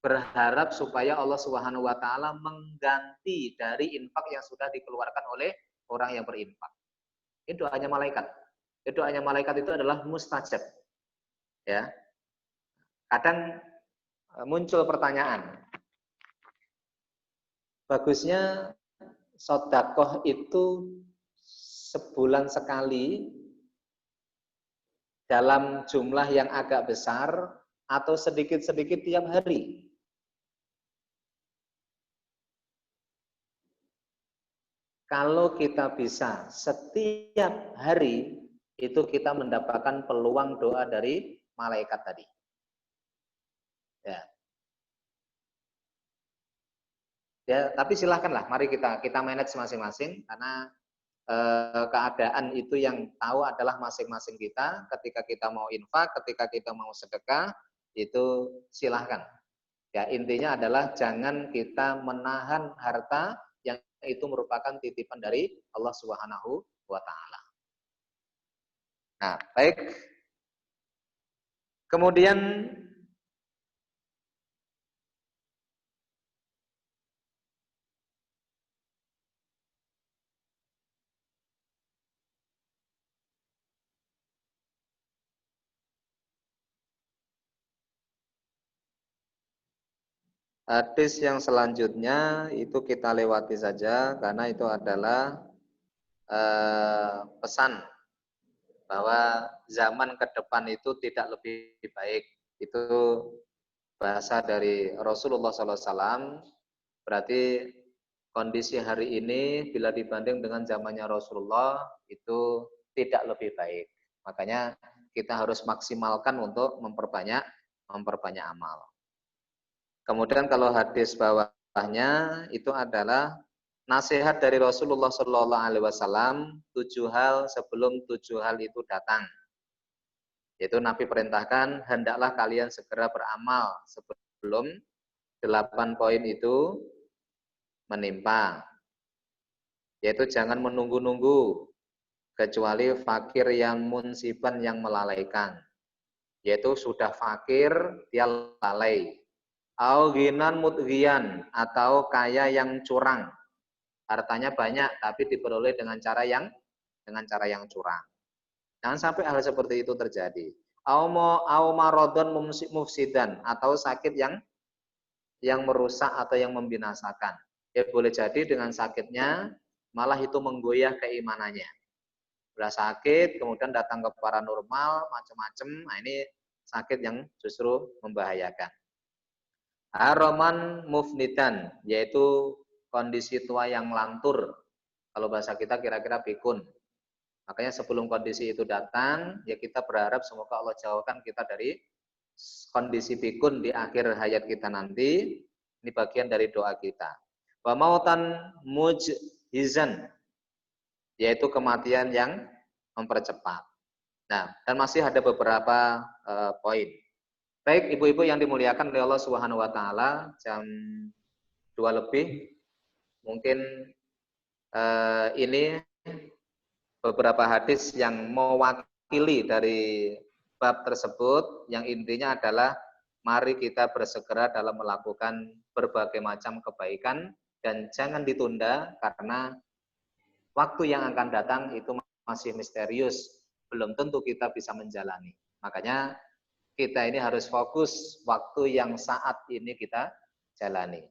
berharap supaya Allah Subhanahu wa taala mengganti dari infak yang sudah dikeluarkan oleh orang yang berinfak. Itu doanya malaikat. Itu doanya malaikat itu adalah mustajab. Ya. Kadang muncul pertanyaan. Bagusnya sedekah itu sebulan sekali dalam jumlah yang agak besar atau sedikit-sedikit tiap hari. Kalau kita bisa setiap hari, itu kita mendapatkan peluang doa dari malaikat tadi. Ya. Ya, tapi silahkanlah, mari kita manage masing-masing, karena keadaan itu yang tahu adalah masing-masing kita. Ketika kita mau infak, ketika kita mau sedekah, itu silahkan. Ya, intinya adalah jangan kita menahan harta yang itu merupakan titipan dari Allah Subhanahu wa taala. Nah, baik. Kemudian hadis yang selanjutnya itu kita lewati saja karena itu adalah pesan bahwa zaman ke depan itu tidak lebih baik. Itu bahasa dari Rasulullah SAW. Berarti kondisi hari ini bila dibanding dengan zamannya Rasulullah itu tidak lebih baik. Makanya kita harus maksimalkan untuk memperbanyak amal. Kemudian kalau hadis bawahnya itu adalah nasihat dari Rasulullah SAW 7 hal sebelum 7 hal itu datang. Yaitu Nabi perintahkan hendaklah kalian segera beramal sebelum 8 poin itu menimpa. Yaitu jangan menunggu-nunggu kecuali fakir yang munsiban yang melalaikan. Yaitu sudah fakir dia lalai. Au ghinan mudghiyan atau kaya yang curang. Hartanya banyak tapi diperoleh dengan cara yang curang. Jangan sampai hal seperti itu terjadi. Au maradon mufsidan atau sakit yang merusak atau yang membinasakan. Ya boleh jadi dengan sakitnya malah itu menggoyah keimanannya. Sudah sakit kemudian datang ke paranormal macam-macam. Nah ini sakit yang justru membahayakan. Haroman mufnidan yaitu kondisi tua yang lantur. Kalau bahasa kita kira-kira pikun. Makanya sebelum kondisi itu datang, ya kita berharap semoga Allah jauhkan kita dari kondisi pikun di akhir hayat kita nanti. Ini bagian dari doa kita. Wa mautan mujhizan, yaitu kematian yang mempercepat. Nah, dan masih ada beberapa poin. Baik, ibu-ibu yang dimuliakan oleh Allah Subhanahu wa taala, jam 2 lebih. Mungkin ini beberapa hadis yang mewakili dari bab tersebut, yang intinya adalah mari kita bersegera dalam melakukan berbagai macam kebaikan dan jangan ditunda karena waktu yang akan datang itu masih misterius, belum tentu kita bisa menjalani. Makanya kita ini harus fokus waktu yang saat ini kita jalani.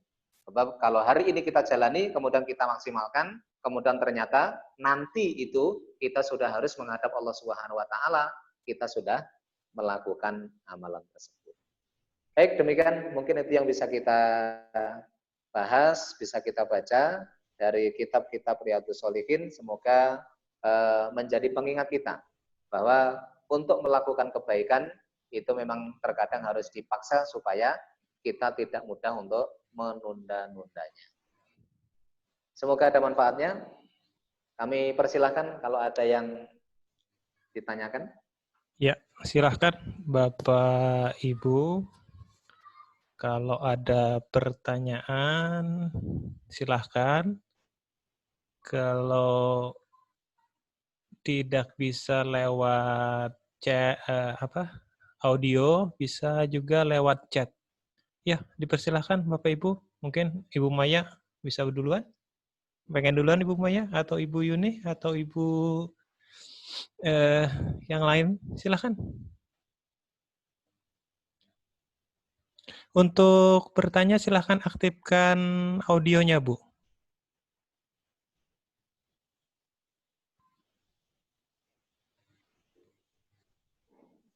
Sebab kalau hari ini kita jalani, kemudian kita maksimalkan, kemudian ternyata nanti itu kita sudah harus menghadap Allah Subhanahu wa taala, kita sudah melakukan amalan tersebut. Baik, demikian mungkin itu yang bisa kita bahas, bisa kita baca dari kitab-kitab Riyadhus Shalihin. Semoga menjadi pengingat kita bahwa untuk melakukan kebaikan itu memang terkadang harus dipaksa supaya kita tidak mudah untuk menunda-nundanya. Semoga ada manfaatnya. Kami persilahkan kalau ada yang ditanyakan. Ya, silahkan Bapak Ibu. Kalau ada pertanyaan, silahkan. Kalau tidak bisa lewat chat, audio, bisa juga lewat chat. Ya, dipersilahkan Bapak Ibu. Mungkin Ibu Maya bisa duluan. Pengen duluan Ibu Maya atau Ibu Yuni atau Ibu yang lain, silahkan. Untuk bertanya silahkan aktifkan audionya, Bu.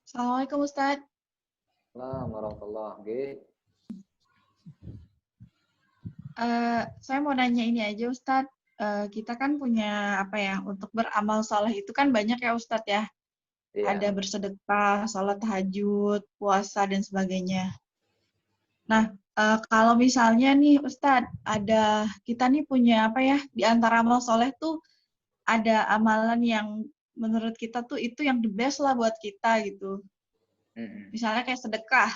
Assalamualaikum Ustadz. Assalamualaikum warahmatullahi wabarakatuh. Saya mau nanya ini aja Ustadz. Kita kan punya apa ya, untuk beramal soleh itu kan banyak ya Ustadz ya. Iya. Ada bersedekah, sholat tahajud, puasa dan sebagainya. Nah, kalau misalnya nih Ustadz, ada kita nih punya apa ya, di antara amal soleh tuh ada amalan yang menurut kita tuh itu yang the best lah buat kita gitu. Misalnya kayak sedekah.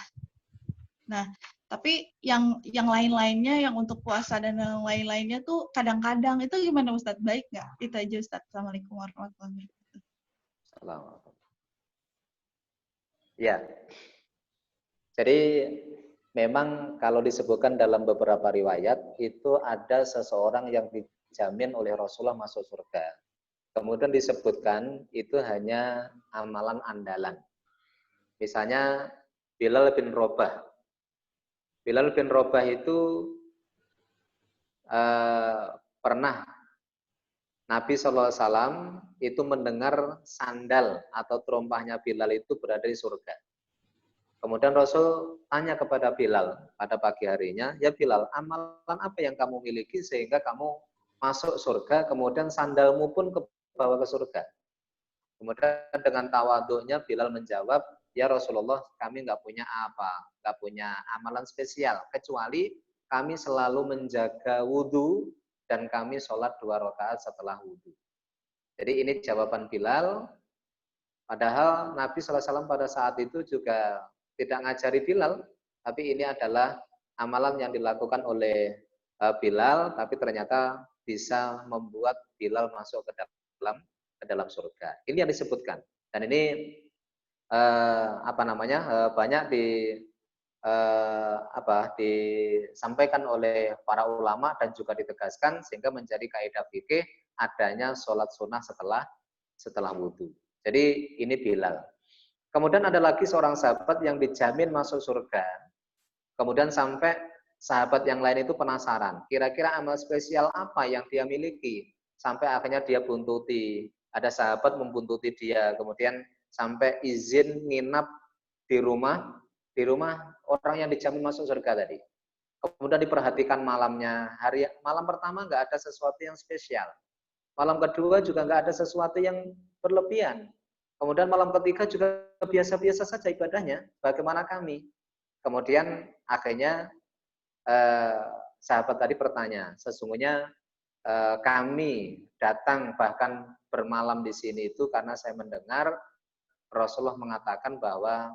Nah, tapi yang lain-lainnya, yang untuk puasa dan yang lain-lainnya tuh kadang-kadang itu gimana Ustadz? Baik nggak? Itu aja Ustadz. Assalamualaikum warahmatullahi wabarakatuh. Assalamualaikum. Ya. Jadi memang kalau disebutkan dalam beberapa riwayat itu ada seseorang yang dijamin oleh Rasulullah masuk surga. Kemudian disebutkan itu hanya amalan andalan. Misalnya Bilal bin Rabah. Bilal bin Rabah itu pernah Nabi SAW itu mendengar sandal atau terompahnya Bilal itu berada di surga. Kemudian Rasul tanya kepada Bilal pada pagi harinya, ya Bilal, amalan apa yang kamu miliki sehingga kamu masuk surga, kemudian sandalmu pun kebawa ke surga. Kemudian dengan tawaduknya Bilal menjawab, ya Rasulullah, kami nggak punya apa, nggak punya amalan spesial, kecuali kami selalu menjaga wudhu dan kami sholat 2 rakaat setelah wudhu. Jadi ini jawaban Bilal. Padahal Nabi SAW pada saat itu juga tidak ngajari Bilal, tapi ini adalah amalan yang dilakukan oleh Bilal, tapi ternyata bisa membuat Bilal masuk ke dalam surga. Ini yang disebutkan. Dan ini banyak disampaikan oleh para ulama dan juga ditegaskan sehingga menjadi kaidah fikih adanya sholat sunnah setelah wudhu. Jadi ini Bilal. Kemudian ada lagi seorang sahabat yang dijamin masuk surga. Kemudian sampai sahabat yang lain itu penasaran, kira-kira amal spesial apa yang dia miliki? Sampai akhirnya dia buntuti. Ada sahabat membuntuti dia, kemudian sampai izin nginap di rumah orang yang dijamin masuk surga tadi. Kemudian diperhatikan malamnya. Malam pertama nggak ada sesuatu yang spesial. Malam kedua juga nggak ada sesuatu yang berlebihan. Kemudian malam ketiga juga biasa-biasa saja ibadahnya. Bagaimana kami? Kemudian akhirnya sahabat tadi bertanya, sesungguhnya kami datang bahkan bermalam di sini itu karena saya mendengar Rasulullah mengatakan bahwa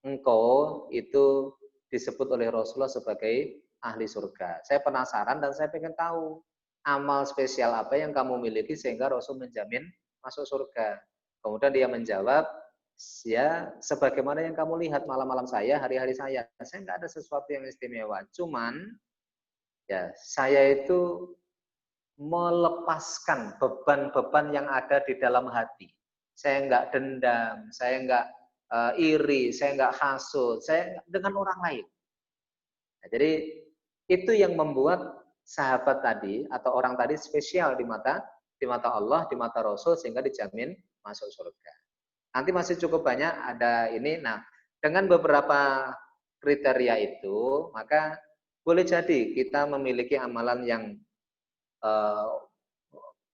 engkau itu disebut oleh Rasulullah sebagai ahli surga. Saya penasaran dan saya ingin tahu amal spesial apa yang kamu miliki sehingga Rasul menjamin masuk surga. Kemudian dia menjawab, ya sebagaimana yang kamu lihat malam-malam saya, hari-hari saya nggak ada sesuatu yang istimewa. Cuman ya saya itu melepaskan beban-beban yang ada di dalam hati. Saya nggak dendam, saya nggak iri, saya nggak hasut, saya dengan orang lain. Nah, jadi itu yang membuat sahabat tadi atau orang tadi spesial di mata Allah, di mata Rasul sehingga dijamin masuk surga. Nanti masih cukup banyak ada ini. Nah, dengan beberapa kriteria itu, maka boleh jadi kita memiliki amalan yang eh,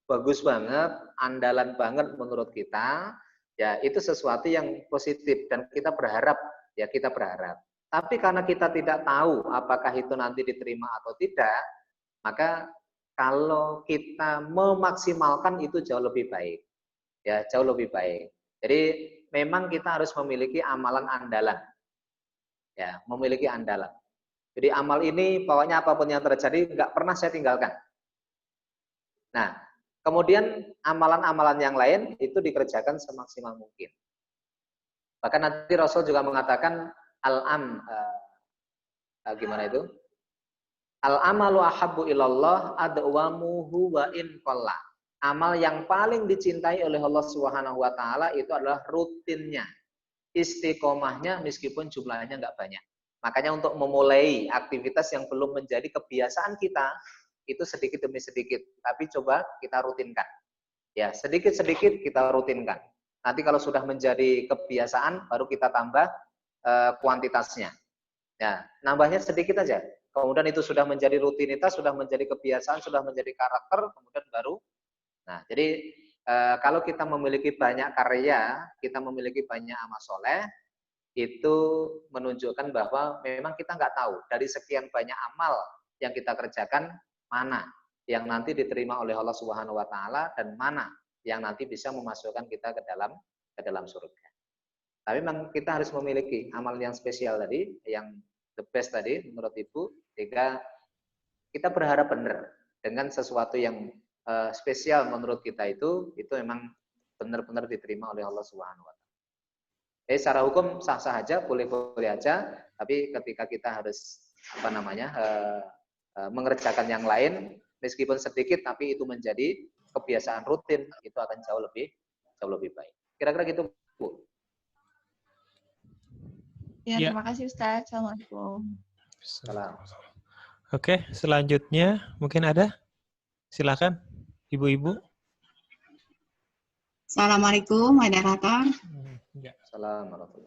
bagus banget, andalan banget menurut kita, ya itu sesuatu yang positif dan kita berharap, ya kita berharap. Tapi karena kita tidak tahu apakah itu nanti diterima atau tidak, maka kalau kita memaksimalkan itu jauh lebih baik. Ya, jauh lebih baik. Jadi memang kita harus memiliki amalan andalan. Ya, memiliki andalan. Jadi amal ini pokoknya apapun yang terjadi nggak pernah saya tinggalkan. Nah, kemudian amalan-amalan yang lain itu dikerjakan semaksimal mungkin. Bahkan nanti Rasul juga mengatakan gimana itu? Al-amalu ahabbu ilallah adwamuhu wa in qalla. Amal yang paling dicintai oleh Allah Subhanahu wa taala itu adalah rutinnya. Istiqomahnya meskipun jumlahnya nggak banyak. Makanya untuk memulai aktivitas yang belum menjadi kebiasaan kita, itu sedikit demi sedikit. Tapi coba kita rutinkan. Ya, sedikit-sedikit kita rutinkan. Nanti kalau sudah menjadi kebiasaan, baru kita tambah kuantitasnya. Ya, nambahnya sedikit aja. Kemudian itu sudah menjadi rutinitas, sudah menjadi kebiasaan, sudah menjadi karakter, kemudian baru. Nah, jadi kalau kita memiliki banyak karya, kita memiliki banyak amal soleh, itu menunjukkan bahwa memang kita nggak tahu dari sekian banyak amal yang kita kerjakan mana yang nanti diterima oleh Allah Subhanahu Wa Taala dan mana yang nanti bisa memasukkan kita ke dalam surga. Tapi memang kita harus memiliki amal yang spesial tadi, yang the best tadi menurut Ibu, sehingga kita berharap benar dengan sesuatu yang spesial menurut kita itu memang benar-benar diterima oleh Allah Subhanahu Wa Taala. Secara hukum sah-sah aja, boleh-boleh aja, tapi ketika kita harus mengerjakan yang lain, meskipun sedikit, tapi itu menjadi kebiasaan rutin, itu akan jauh lebih baik. Kira-kira gitu, Bu. Ya, terima kasih Ustaz. Assalamualaikum. Salam. Oke, selanjutnya mungkin ada? Silakan, Ibu-ibu. Assalamualaikum, moderator. Assalamualaikum.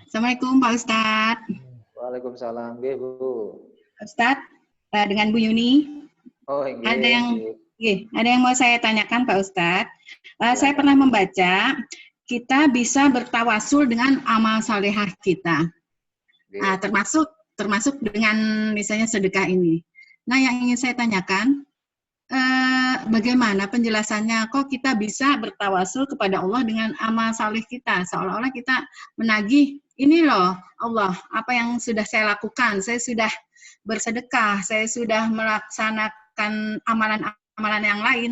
Assalamualaikum, Pak Ustadz. Waalaikumsalam, Bu. Ustadz, dengan Bu Yuni. Oh, ini. Ada yang mau saya tanyakan, Pak Ustadz. Saya pernah membaca, kita bisa bertawasul dengan amal salehah kita. Termasuk dengan misalnya sedekah ini. Nah, yang ingin saya tanyakan, bagaimana penjelasannya kok kita bisa bertawasul kepada Allah dengan amal saleh kita, seolah-olah kita menagih, ini loh Allah, apa yang sudah saya lakukan, saya sudah bersedekah, saya sudah melaksanakan amalan-amalan yang lain,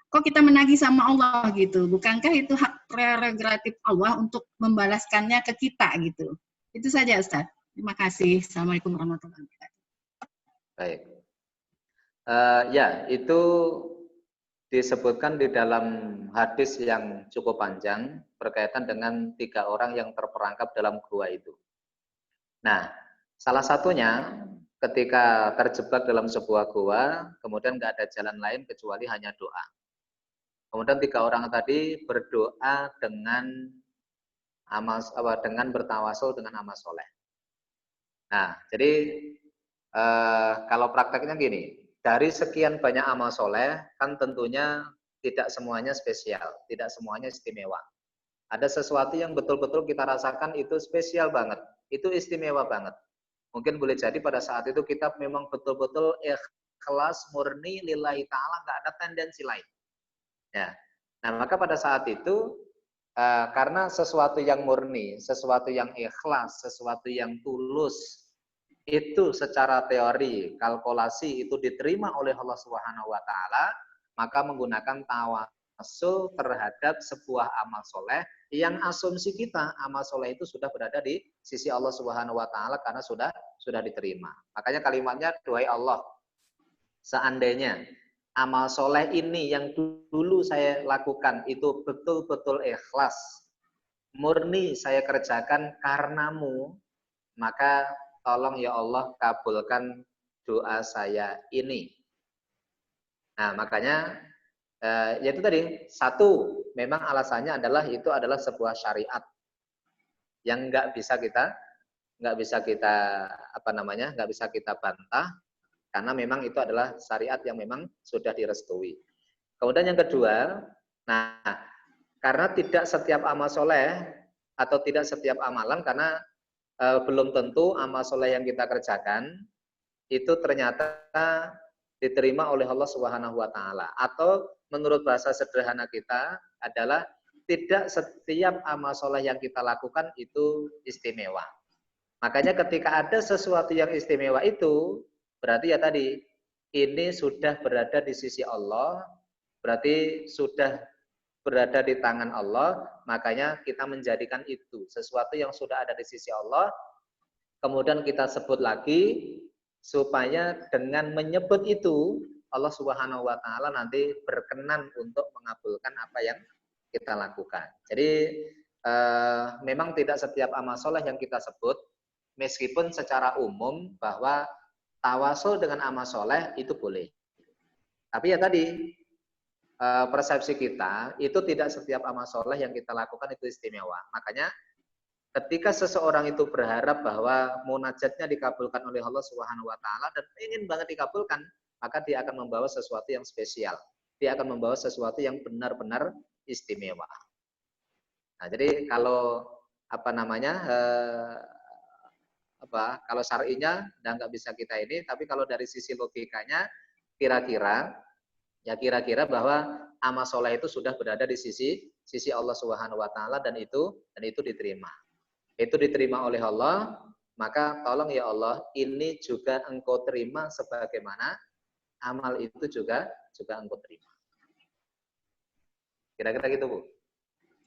kok kita menagih sama Allah gitu, bukankah itu hak prerogatif Allah untuk membalaskannya ke kita gitu. Itu saja Ustaz, terima kasih. Assalamualaikum warahmatullahi wabarakatuh. Baik. Ya, itu disebutkan di dalam hadis yang cukup panjang berkaitan dengan 3 orang yang terperangkap dalam gua itu. Nah, salah satunya ketika terjebak dalam sebuah gua, kemudian nggak ada jalan lain kecuali hanya doa. Kemudian 3 orang tadi berdoa dengan bertawasul dengan amal soleh. Nah, jadi kalau prakteknya gini. Dari sekian banyak amal soleh, kan tentunya tidak semuanya spesial, tidak semuanya istimewa. Ada sesuatu yang betul-betul kita rasakan itu spesial banget, itu istimewa banget. Mungkin boleh jadi pada saat itu kita memang betul-betul ikhlas, murni, lillahi ta'ala, nggak ada tendensi lain. Ya. Nah, maka pada saat itu, karena sesuatu yang murni, sesuatu yang ikhlas, sesuatu yang tulus, itu secara teori, kalkulasi itu diterima oleh Allah Subhanahu wa taala, maka menggunakan tawasul terhadap sebuah amal soleh yang asumsi kita amal soleh itu sudah berada di sisi Allah Subhanahu wa taala karena sudah diterima. Makanya kalimatnya duhai Allah, seandainya amal soleh ini yang dulu saya lakukan itu betul-betul ikhlas, murni saya kerjakan karenamu, maka tolong ya Allah kabulkan doa saya ini. Nah, makanya Yaitu tadi, satu, memang alasannya adalah itu adalah sebuah syariat yang nggak bisa kita nggak bisa kita bantah, karena memang itu adalah syariat yang memang sudah direstui. Kemudian yang kedua, nah, karena tidak setiap amal soleh atau tidak setiap amalan, karena belum tentu amal soleh yang kita kerjakan itu ternyata diterima oleh Allah Subhanahu wa taala, atau menurut bahasa sederhana kita adalah tidak setiap amal soleh yang kita lakukan itu istimewa. Makanya ketika ada sesuatu yang istimewa itu berarti ya tadi, ini sudah berada di sisi Allah, berarti sudah berada di tangan Allah, makanya kita menjadikan itu sesuatu yang sudah ada di sisi Allah, kemudian kita sebut lagi, supaya dengan menyebut itu Allah Subhanahu wa taala nanti berkenan untuk mengabulkan apa yang kita lakukan. Jadi memang tidak setiap amal soleh yang kita sebut, meskipun secara umum bahwa tawasul dengan amal soleh itu boleh. Tapi ya tadi, persepsi kita itu tidak setiap amal soleh yang kita lakukan itu istimewa. Makanya ketika seseorang itu berharap bahwa munajatnya dikabulkan oleh Allah Subhanahu wa taala dan ingin banget dikabulkan, maka dia akan membawa sesuatu yang spesial. Dia akan membawa sesuatu yang benar-benar istimewa. Nah, jadi kalau kalau syar'inya nggak bisa kita ini, tapi kalau dari sisi logikanya kira-kira bahwa amal soleh itu sudah berada di sisi Allah Subhanahu wa taala, dan itu diterima. Itu diterima oleh Allah, maka tolong ya Allah, ini juga Engkau terima sebagaimana amal itu juga Engkau terima. Kira-kira gitu, Bu.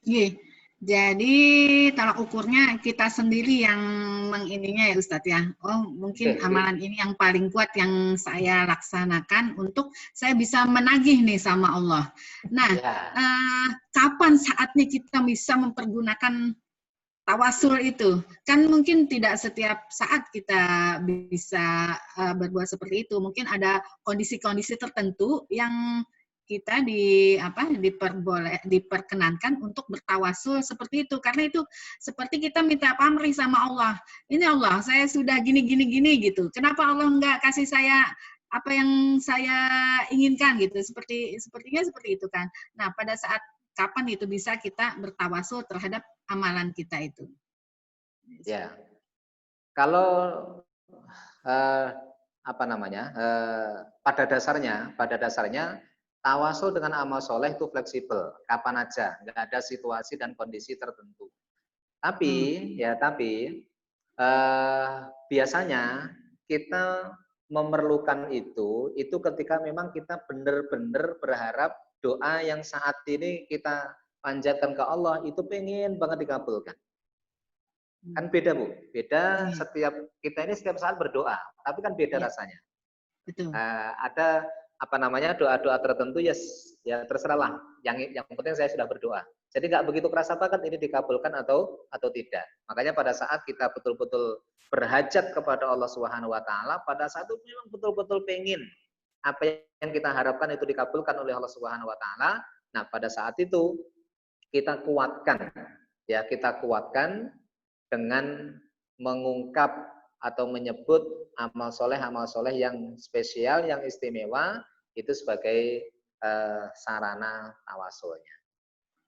Iya. Jadi tolak ukurnya kita sendiri yang mengininya ya Ustadz ya. Oh mungkin amalan ini yang paling kuat yang saya laksanakan untuk saya bisa menagih nih sama Allah. Nah, kapan saatnya kita bisa mempergunakan tawasul itu? Kan mungkin tidak setiap saat kita bisa berbuat seperti itu. Mungkin ada kondisi-kondisi tertentu yang kita diperkenankan untuk bertawasul seperti itu, karena itu seperti kita minta pamrih sama Allah. Ini Allah, saya sudah gini gitu. Kenapa Allah nggak kasih saya apa yang saya inginkan gitu? Sepertinya seperti itu kan. Nah, pada saat kapan itu bisa kita bertawasul terhadap amalan kita itu? Ya, kalau pada dasarnya tawasul dengan amal soleh itu fleksibel, kapan aja, nggak ada situasi dan kondisi tertentu. Tapi biasanya kita memerlukan itu ketika memang kita benar-benar berharap doa yang saat ini kita panjatkan ke Allah itu pengen banget dikabulkan. Kan beda, Bu. Beda, setiap kita ini setiap saat berdoa, tapi kan beda rasanya. Betul. Ada doa-doa tertentu ya terserahlah. Yang penting saya sudah berdoa. Jadi nggak begitu kerasa banget ini dikabulkan atau tidak. Makanya pada saat kita betul-betul berhajat kepada Allah Subhanahu wa taala, pada saat itu memang betul-betul pengen apa yang kita harapkan itu dikabulkan oleh Allah Subhanahu wa taala. Nah, pada saat itu kita kuatkan dengan mengungkap atau menyebut amal soleh yang spesial, yang istimewa itu sebagai sarana tawasulnya.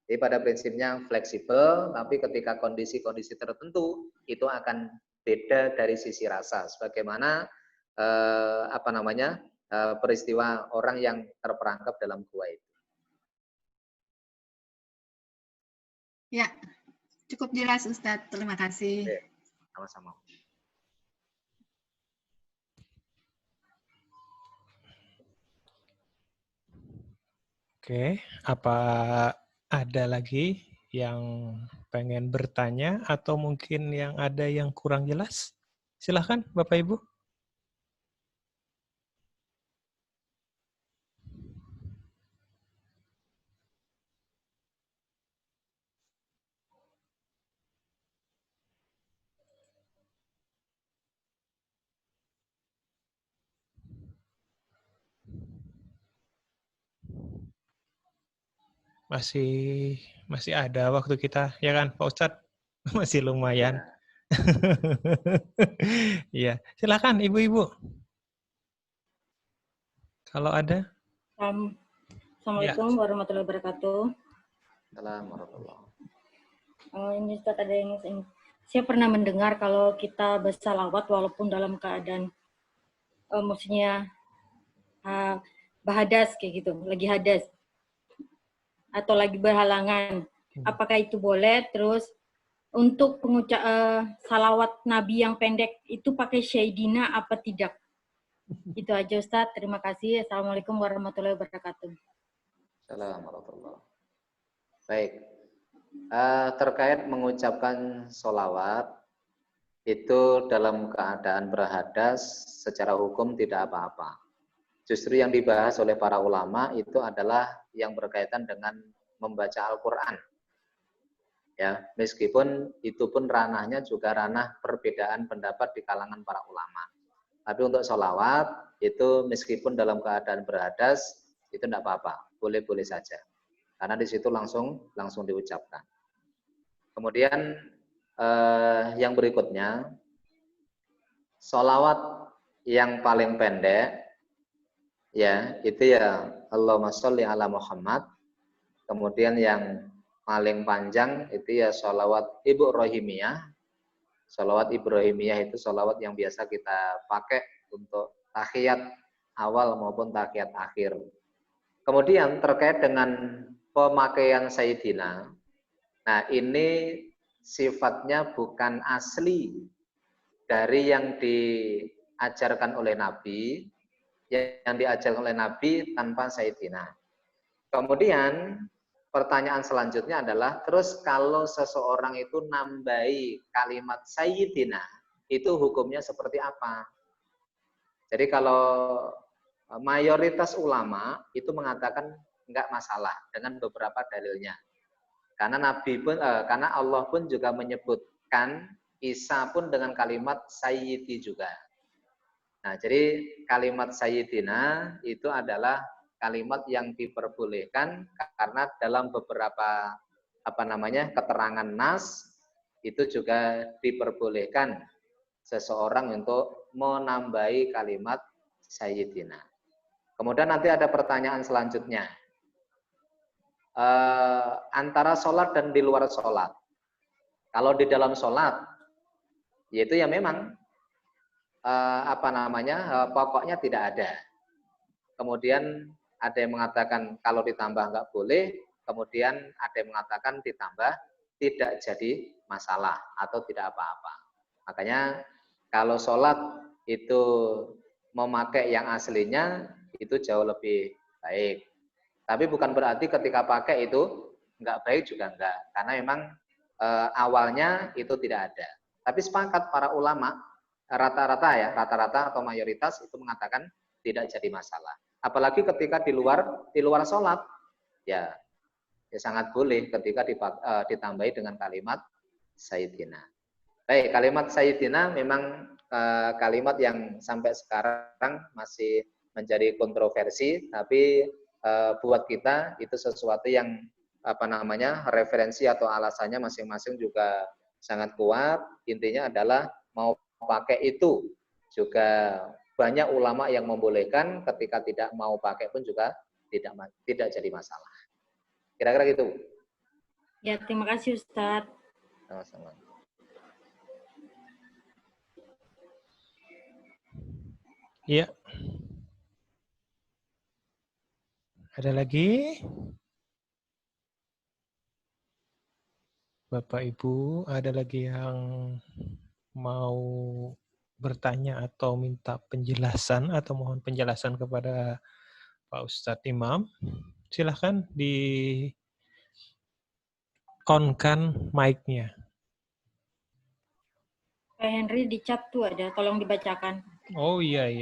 Jadi pada prinsipnya fleksibel, tapi ketika kondisi-kondisi tertentu itu akan beda dari sisi rasa. Sebagaimana peristiwa orang yang terperangkap dalam gua itu. Ya, cukup jelas Ustadz. Terima kasih. Sama-sama. Oke, apa ada lagi yang pengen bertanya atau mungkin yang ada yang kurang jelas? Silahkan Bapak Ibu. masih ada waktu kita, ya kan Pak Ustadz? Masih lumayan. Iya, silakan ibu-ibu. Kalau ada. Assalamualaikum warahmatullahi wabarakatuh. Assalamualaikum. Ini Ustaz, ada yang saya pernah mendengar kalau kita bersalawat walaupun dalam keadaan maksudnya bahadas kayak gitu, lagi hadas atau lagi berhalangan. Apakah itu boleh? Terus untuk salawat Nabi yang pendek itu pakai Sayyidina apa tidak? Itu aja Ustaz. Terima kasih. Assalamualaikum warahmatullahi wabarakatuh. Assalamualaikum. Baik. Terkait mengucapkan sholawat itu dalam keadaan berhadas secara hukum tidak apa-apa. Justru yang dibahas oleh para ulama itu adalah yang berkaitan dengan membaca Al-Quran. Ya, meskipun itu pun ranahnya juga ranah perbedaan pendapat di kalangan para ulama. Tapi untuk sholawat itu meskipun dalam keadaan berhadas itu tidak apa-apa, boleh-boleh saja. Karena di situ langsung diucapkan. Kemudian yang berikutnya, sholawat yang paling pendek, ya itu ya Allahumma sholli ala Muhammad. Kemudian yang paling panjang itu ya sholawat Ibrahimiyah. Sholawat Ibrahimiyah itu sholawat yang biasa kita pakai untuk tahiyat awal maupun tahiyat akhir. Kemudian terkait dengan pemakaian Sayyidina, nah ini sifatnya bukan asli dari yang diajarkan oleh Nabi, yang diajarkan oleh Nabi tanpa Sayyidina. Kemudian pertanyaan selanjutnya adalah, terus kalau seseorang itu nambahi kalimat Sayyidina, itu hukumnya seperti apa? Jadi kalau mayoritas ulama itu mengatakan enggak masalah dengan beberapa dalilnya. Karena karena Allah pun juga menyebutkan Isa pun dengan kalimat Sayyidi juga. Nah, jadi kalimat Sayyidina itu adalah kalimat yang diperbolehkan karena dalam beberapa keterangan nas itu juga diperbolehkan seseorang untuk menambahi kalimat Sayyidina. Kemudian nanti ada pertanyaan selanjutnya. Antara sholat dan di luar sholat. Kalau di dalam sholat, yaitu ya memang pokoknya tidak ada. Kemudian ada yang mengatakan kalau ditambah nggak boleh, kemudian ada yang mengatakan ditambah tidak jadi masalah atau tidak apa-apa. Makanya kalau sholat itu memakai yang aslinya itu jauh lebih baik. Tapi bukan berarti ketika pakai itu nggak baik juga enggak. Karena memang awalnya itu tidak ada. Tapi sepakat para ulama, rata-rata atau mayoritas itu mengatakan tidak jadi masalah. Apalagi ketika di luar sholat, ya sangat boleh ketika ditambahi dengan kalimat Sayyidina. Baik, kalimat Sayyidina memang kalimat yang sampai sekarang masih menjadi kontroversi, tapi buat kita itu sesuatu yang referensi atau alasannya masing-masing juga sangat kuat. Intinya adalah mau pakai itu juga banyak ulama yang membolehkan, ketika tidak mau pakai pun juga tidak jadi masalah. Kira-kira gitu. Ya, terima kasih Ustadz. Sama-sama. Iya. Ada lagi? Bapak Ibu, ada lagi yang mau bertanya atau minta penjelasan atau mohon penjelasan kepada Pak Ustadz Imam? Silahkan di on-kan mic-nya. Pak Henry di chat tuh ada, tolong dibacakan. Oh iya.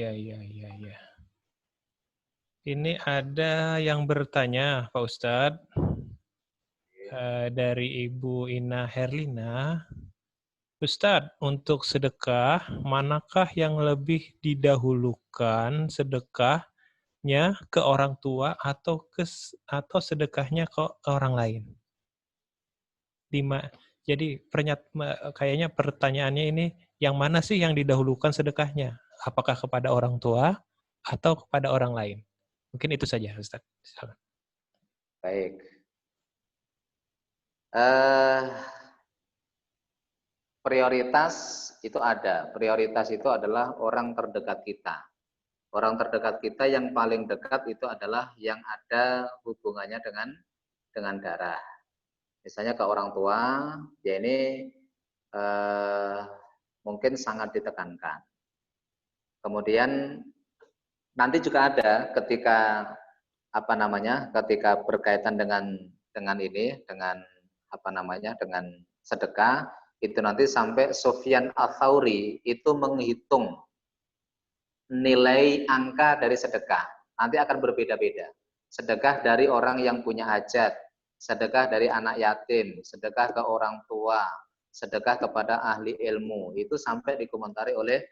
Ini ada yang bertanya, Pak Ustadz, dari Ibu Ina Herlina. Ustadz, untuk sedekah, manakah yang lebih didahulukan sedekah sedekahnya ke orang tua atau sedekahnya ke orang lain. Jadi kayaknya pertanyaannya ini, yang mana sih yang didahulukan sedekahnya? Apakah kepada orang tua atau kepada orang lain? Mungkin itu saja, Ustaz. Silakan. Baik. Prioritas itu ada. Prioritas itu adalah orang terdekat kita. Orang terdekat kita yang paling dekat itu adalah yang ada hubungannya dengan darah. Misalnya ke orang tua, ya ini mungkin sangat ditekankan. Kemudian nanti juga ada ketika ketika berkaitan dengan sedekah, itu nanti sampai Sufyan Ats-Tsauri itu menghitung nilai angka dari sedekah. Nanti akan berbeda-beda. Sedekah dari orang yang punya hajat, sedekah dari anak yatim, sedekah ke orang tua, sedekah kepada ahli ilmu. Itu sampai dikomentari oleh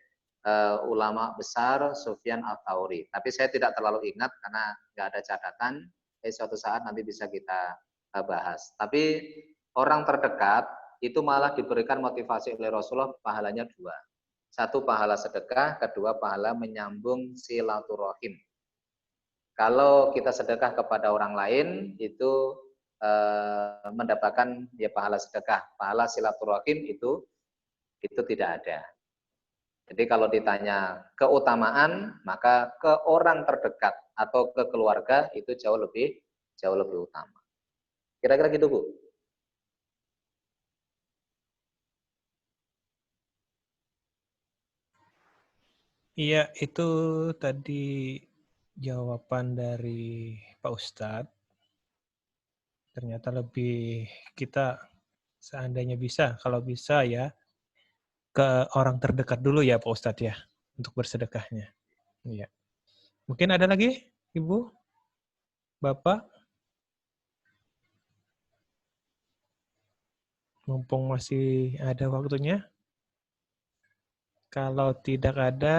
ulama besar Sufyan Ats-Tsauri. Tapi saya tidak terlalu ingat karena nggak ada catatan. Suatu saat nanti bisa kita bahas. Tapi orang terdekat itu malah diberikan motivasi oleh Rasulullah, pahalanya 2. 1 pahala sedekah, kedua pahala menyambung silaturahim. Kalau kita sedekah kepada orang lain itu mendapatkan ya pahala sedekah, pahala silaturahim itu tidak ada. Jadi kalau ditanya keutamaan, maka ke orang terdekat atau ke keluarga itu jauh lebih utama. Kira-kira gitu, Bu. Iya, itu tadi jawaban dari Pak Ustadz. Ternyata lebih kita seandainya bisa, kalau bisa ya ke orang terdekat dulu ya Pak Ustadz ya, untuk bersedekahnya. Iya. Mungkin ada lagi, Ibu? Bapak? Mumpung masih ada waktunya. Kalau tidak ada,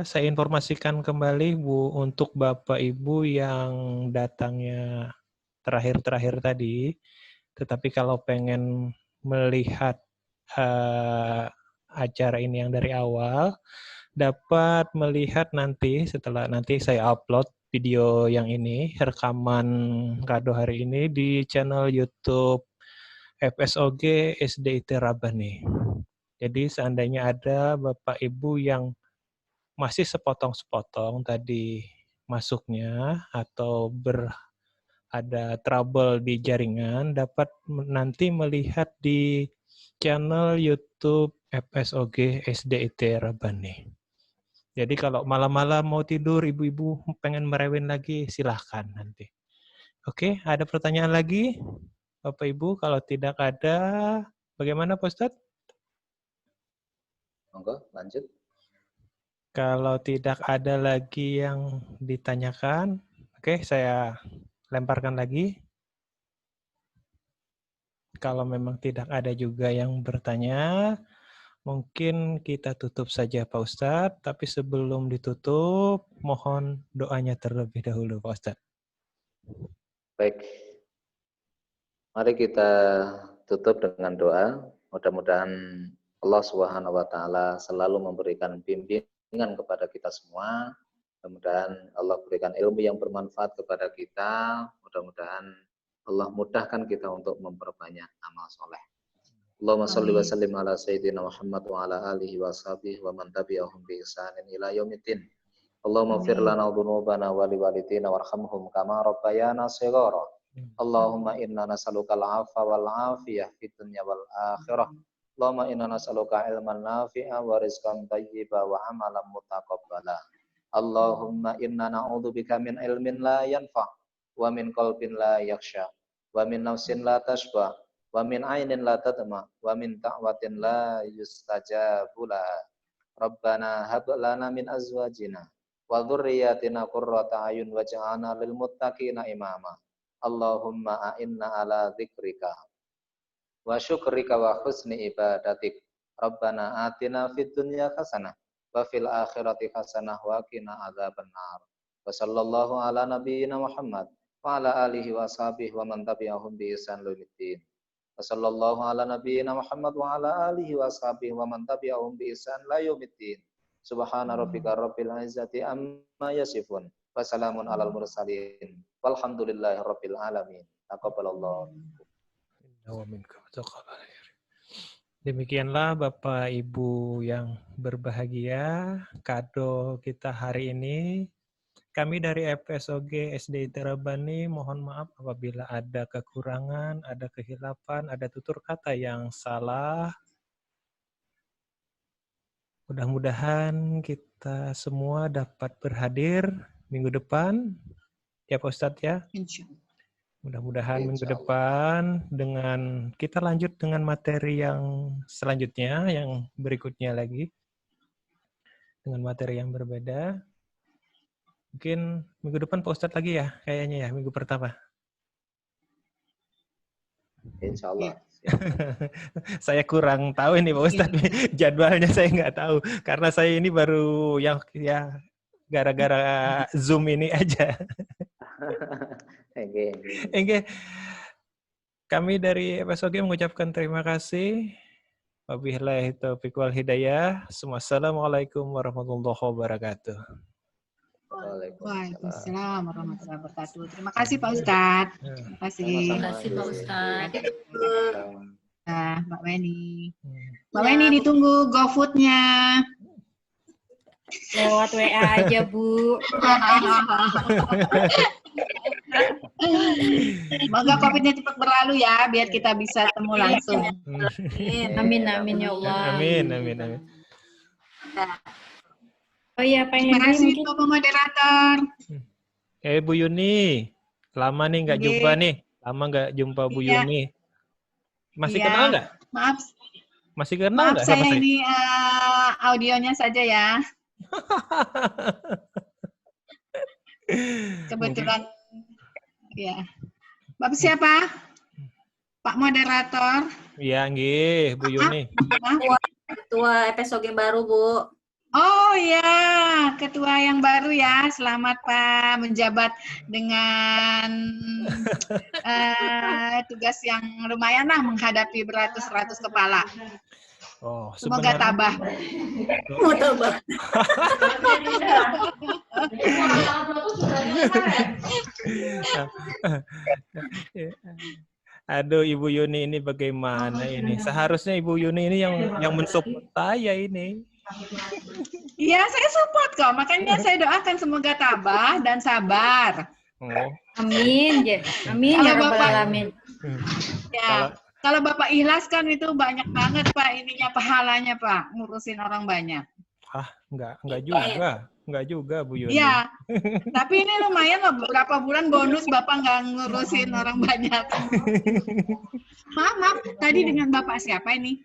saya informasikan kembali Bu, untuk Bapak Ibu yang datangnya terakhir-terakhir tadi, tetapi kalau pengen melihat acara ini yang dari awal, dapat melihat nanti setelah nanti saya upload video yang ini, rekaman kado hari ini di channel YouTube FSOG SDIT Rabani. Jadi seandainya ada Bapak Ibu yang masih sepotong-sepotong tadi masuknya atau ada trouble di jaringan, dapat nanti melihat di channel YouTube FSOG SDIT Rabani. Jadi kalau malam-malam mau tidur, ibu-ibu pengen merewin lagi, silahkan nanti. Oke, ada pertanyaan lagi? Bapak Ibu, kalau tidak ada, bagaimana Pak Ustadz? Monggo, lanjut. Kalau tidak ada lagi yang ditanyakan, oke, saya lemparkan lagi. Kalau memang tidak ada juga yang bertanya, mungkin kita tutup saja Pak Ustadz. Tapi sebelum ditutup, mohon doanya terlebih dahulu Pak Ustadz. Baik. Mari kita tutup dengan doa. Mudah-mudahan Allah Subhanahu wa taala selalu memberikan bimbingan kepada kita semua. Mudah-mudahan Allah berikan ilmu yang bermanfaat kepada kita. Mudah-mudahan Allah mudahkan kita untuk memperbanyak amal soleh. Allahumma sholli wa sallim ala sayyidina Muhammad wa ala alihi wa sahbihi wa man tabi'ahum bi ihsanin ila yaumiddin. Allahumma fir lana dhunubana wa liwalidina warhamhum kama rabbayana shighara. Allahumma inna nas'aluka al-'afwa wal 'afiyah fid dunya wal akhirah. Allahumma inna nas'aluka ilman nafi'a wa rizqan thayyiba wa 'amalan mutaqabbala. Allahumma inna na'udzubika min ilmin la yanfa' wa min qalbin la yakhsha wa min nafsin la tashba wa min 'ainin la tadma wa min da'watin la yustajabu laha. Rabbana hab lana min azwajina wa dhurriyyatina qurrata a'yun waj'alna lil muttaqina imama. Allahumma a'inna ala dzikrika wa syukrika wa husni ibadatik. Rabbana atina fid dunya hasanah wa fil akhirati hasanah wa qina adzabannar. Wa sallallahu ala nabiyyina Muhammad wa ala alihi wa sahbihi wa man tabi'ahum bi ihsan ila yaumil Wa sallallahu ala nabiyyina Muhammad wa ala alihi wa sahbihi wa man tabi'ahum bi ihsan ila yaumil Subhana rabbika rabbil izzati amma yasifun. Wassalamun alal mursalin. Walhamdulillahi rabbil alamin. Taqabbalallah. Demikianlah Bapak Ibu yang berbahagia, kado kita hari ini. Kami dari FSOG SD Terabani mohon maaf apabila ada kekurangan, ada kehilafan, ada tutur kata yang salah. Mudah-mudahan kita semua dapat berhadir minggu depan, ya Pak Ustadz ya. Mudah-mudahan minggu depan dengan kita lanjut dengan materi yang selanjutnya, yang berikutnya lagi. Dengan materi yang berbeda. Mungkin minggu depan Pak Ustadz lagi ya, kayaknya ya, minggu pertama. Insya Allah. Saya kurang tahu ini Pak Ustadz, jadwalnya saya nggak tahu. Karena saya ini baru yang ya gara-gara Zoom ini aja. Oke. Kami dari FSOG mengucapkan terima kasih. Wabillahi taufiq wal hidayah. Wassalamualaikum warahmatullahi wabarakatuh. Waalaikumsalam warahmatullahi wabarakatuh. Terima kasih Pak Ustadz. Terima kasih. Terima kasih Pak Ustadz. Nah, Mbak Weni. Mbak Weni ditunggu GoFood-nya. Lewat WA aja, Bu. Semoga COVID-nya cepat berlalu ya, biar kita bisa temu langsung. Amin, amin ya Allah. Amin. Oh iya, Pak Terima Henry kasih mungkin. Bapak Moderator. Bu Yuni, lama nih nggak jumpa nih. Lama nggak jumpa Bu Yuni. Masih kenal nggak? Maaf. Masih kenal Maaf nggak saya sama saya? ini audionya saja ya. Kebetulan ya. Bapak siapa? Pak Moderator. Iya, nggih, Bu Yuni. Ketua FSOG baru, Bu. Oh ya, ketua yang baru ya. Selamat Pak menjabat dengan tugas yang lumayan lah menghadapi beratus-ratus kepala. Oh, Semoga tabah. Mau tabah. Aduh, Ibu Yuni ini bagaimana ini? Seharusnya Ibu Yuni ini yang mensupport saya ini. Iya, saya support kok. Makanya saya doakan semoga tabah dan sabar. Oh. Amin, ya. Amin ya Kalau Rabbal Bapak- Alamin. Ya, kalau Bapak ikhlas kan itu banyak banget Pak ininya pahalanya Pak, ngurusin orang banyak. Enggak juga Bu Yuni. Iya, tapi ini lumayan loh, beberapa bulan bonus Bapak nggak ngurusin orang banyak. Maaf, tadi dengan Bapak siapa ini?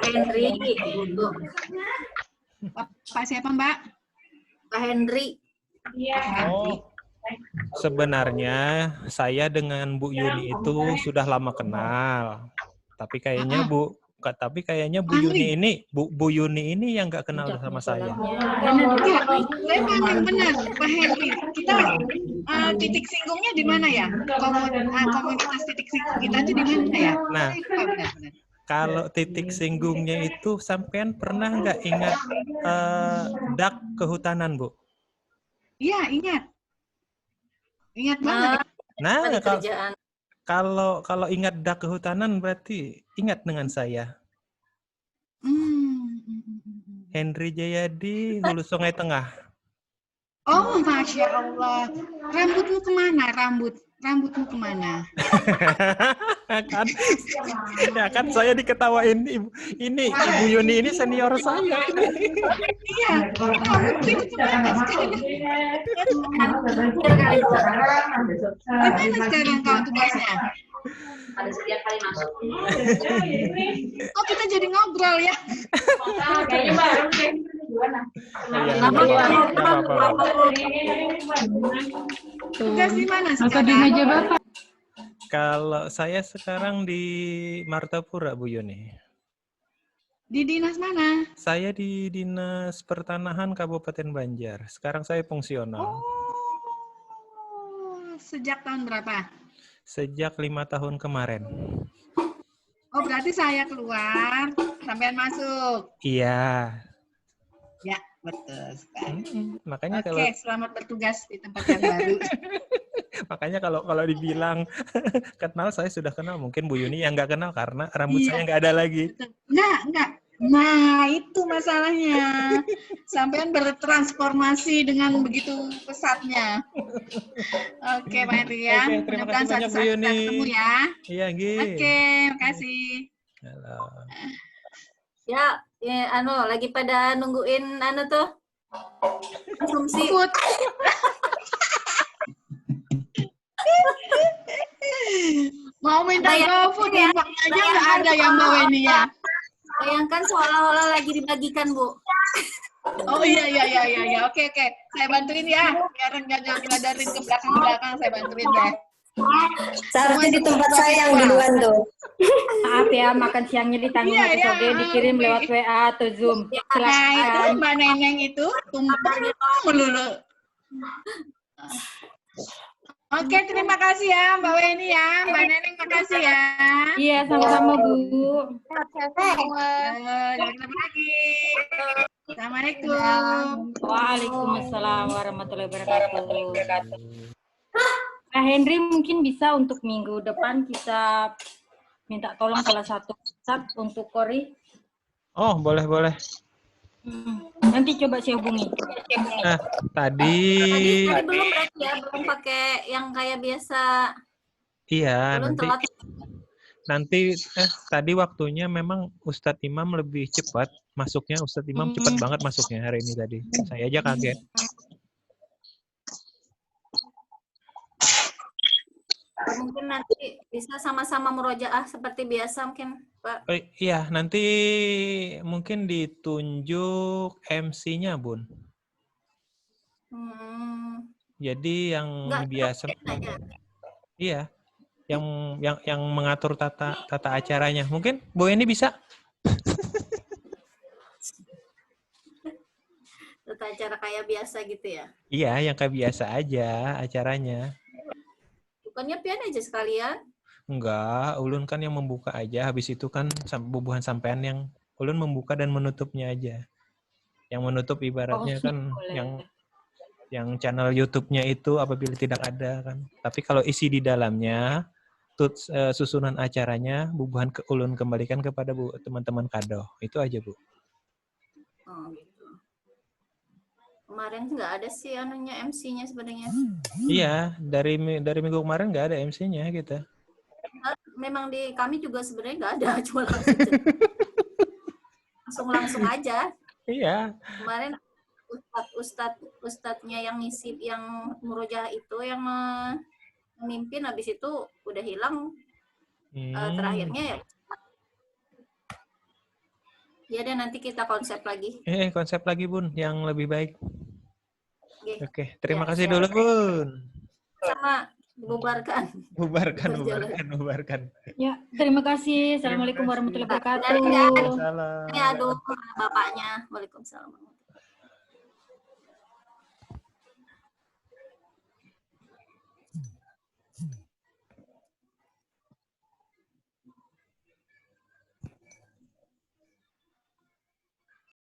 Henry. Bapak siapa Mbak? Pak Henry. Oh. Sebenarnya saya dengan Bu Yuni itu sudah lama kenal. Tapi kayaknya Bu Yuni ini yang nggak kenal sama saya. Ya, saya panggil benar Pak Henry. Kita titik singgungnya di mana ya? Komunitas titik singgung kita itu di mana ya? Nah, Benar. kalau titik singgungnya itu sampean pernah nggak ingat dak kehutanan, Bu? Iya, ingat. Ingat banget. Nah, Tadi kerjaan. kalau ingat dak kehutanan berarti ingat dengan saya. Henry Jayadi, Hulu Sungai Tengah. Oh, Masya Allah. Rambutmu kemana? Rambutmu kemana? kan saya diketawain Ibu Yuni ini senior saya. Iya, rambutmu itu kemana sekarang? Gimana sekarang kau tugasnya? Ada setiap kali masuk. Oh, kita jadi ngobrol ya? Kayaknya baru Tugas di mana sekarang? Kalau saya sekarang di Martapura, Bu Yuni. Di dinas mana? Saya di Dinas Pertanahan Kabupaten Banjar. Sekarang saya fungsional. Oh, sejak tahun berapa? Sejak 5 tahun kemarin. Oh, berarti saya keluar, sampean masuk. Iya. Ya, betul sekali. Makanya Oke, kalau selamat bertugas di tempat yang baru. makanya kalau dibilang kenal, saya sudah kenal. Mungkin Bu Yuni yang nggak kenal karena rambut Iya. saya nggak ada lagi. Betul. Enggak. Nah, itu masalahnya. Sampean bertransformasi dengan begitu pesatnya. Oke, Pak Henry ya. Oke, terima Mudah-mudahan kasih banyak, suatu Bu saat kita Yuni. ketemu ya. Iya, Gi. Oke, makasih. Halo. Ya, lagi pada nungguin tuh konsumsi. Ikut. Mau minta GoFood ya, aja nggak ada yang bawa ini ya. Bayangkan seolah-olah lagi dibagikan, Bu. Oh iya. Oke. Saya bantuin ya. Biar nggak nyadarin ke belakang, saya bantuin ya. Seharusnya di tempat saya yang duluan tuh. Maaf ya, makan siangnya ditanggung Iya, Ate iya. Soge, dikirim lewat WA atau Zoom. Nah itu Silakan. Mbak Neneng itu tumpah melulu. Oke, terima kasih ya Mbak Weni ya. Mbak Neneng makasih ya. Iya, sama-sama Bu. Jangan ketemu lagi. Assalamualaikum. Waalaikumsalam warahmatullahi wabarakatuh. Nah, Henry mungkin bisa untuk minggu depan kita minta tolong salah satu Ustadz untuk Kori. Oh, boleh. Nanti coba saya hubungi. Nah, tadi belum berarti ya, belum pakai yang kayak biasa. iya, Belum nanti telat. nanti tadi waktunya memang Ustadz Imam lebih cepat masuknya. Ustadz Imam cepat banget masuknya hari ini tadi. Saya aja kaget. Mungkin nanti bisa sama-sama murojaah seperti biasa mungkin, Pak. Oh, iya, nanti mungkin ditunjuk MC-nya, Bun. Jadi yang Nggak, biasa, nanya. iya, yang mengatur tata acaranya. Mungkin Bu Eni bisa? Tata acara kayak biasa gitu ya. Iya, yang kayak biasa aja acaranya. Bukannya pian aja sekalian. Enggak, Ulun kan yang membuka aja. Habis itu kan bubuhan sampean yang Ulun membuka dan menutupnya aja. Yang menutup ibaratnya kan yang channel YouTube-nya itu apabila tidak ada kan. Tapi kalau isi di dalamnya, susunan acaranya, bubuhan Ulun kembalikan kepada teman-teman Kadoh. Itu aja, Bu. Oh gitu. Kemarin nggak ada sih MC-nya sebenarnya. Iya, dari minggu kemarin nggak ada MC-nya kita. Memang di kami juga sebenarnya nggak ada, cuma langsung aja. Iya. Kemarin ustadznya yang ngisi, yang murojaah itu yang memimpin, habis itu udah hilang. Terakhirnya ya. Ya dan nanti kita konsep lagi. Konsep lagi, Bun, yang lebih baik. Oke, terima Ya, kasih siap. dulu, Bun. Sama dibubarkan. Bubarkan. Ya, terima kasih. Assalamualaikum warahmatullahi wabarakatuh. Dari Salam. ya, aduh, bapaknya. Waalaikumsalam.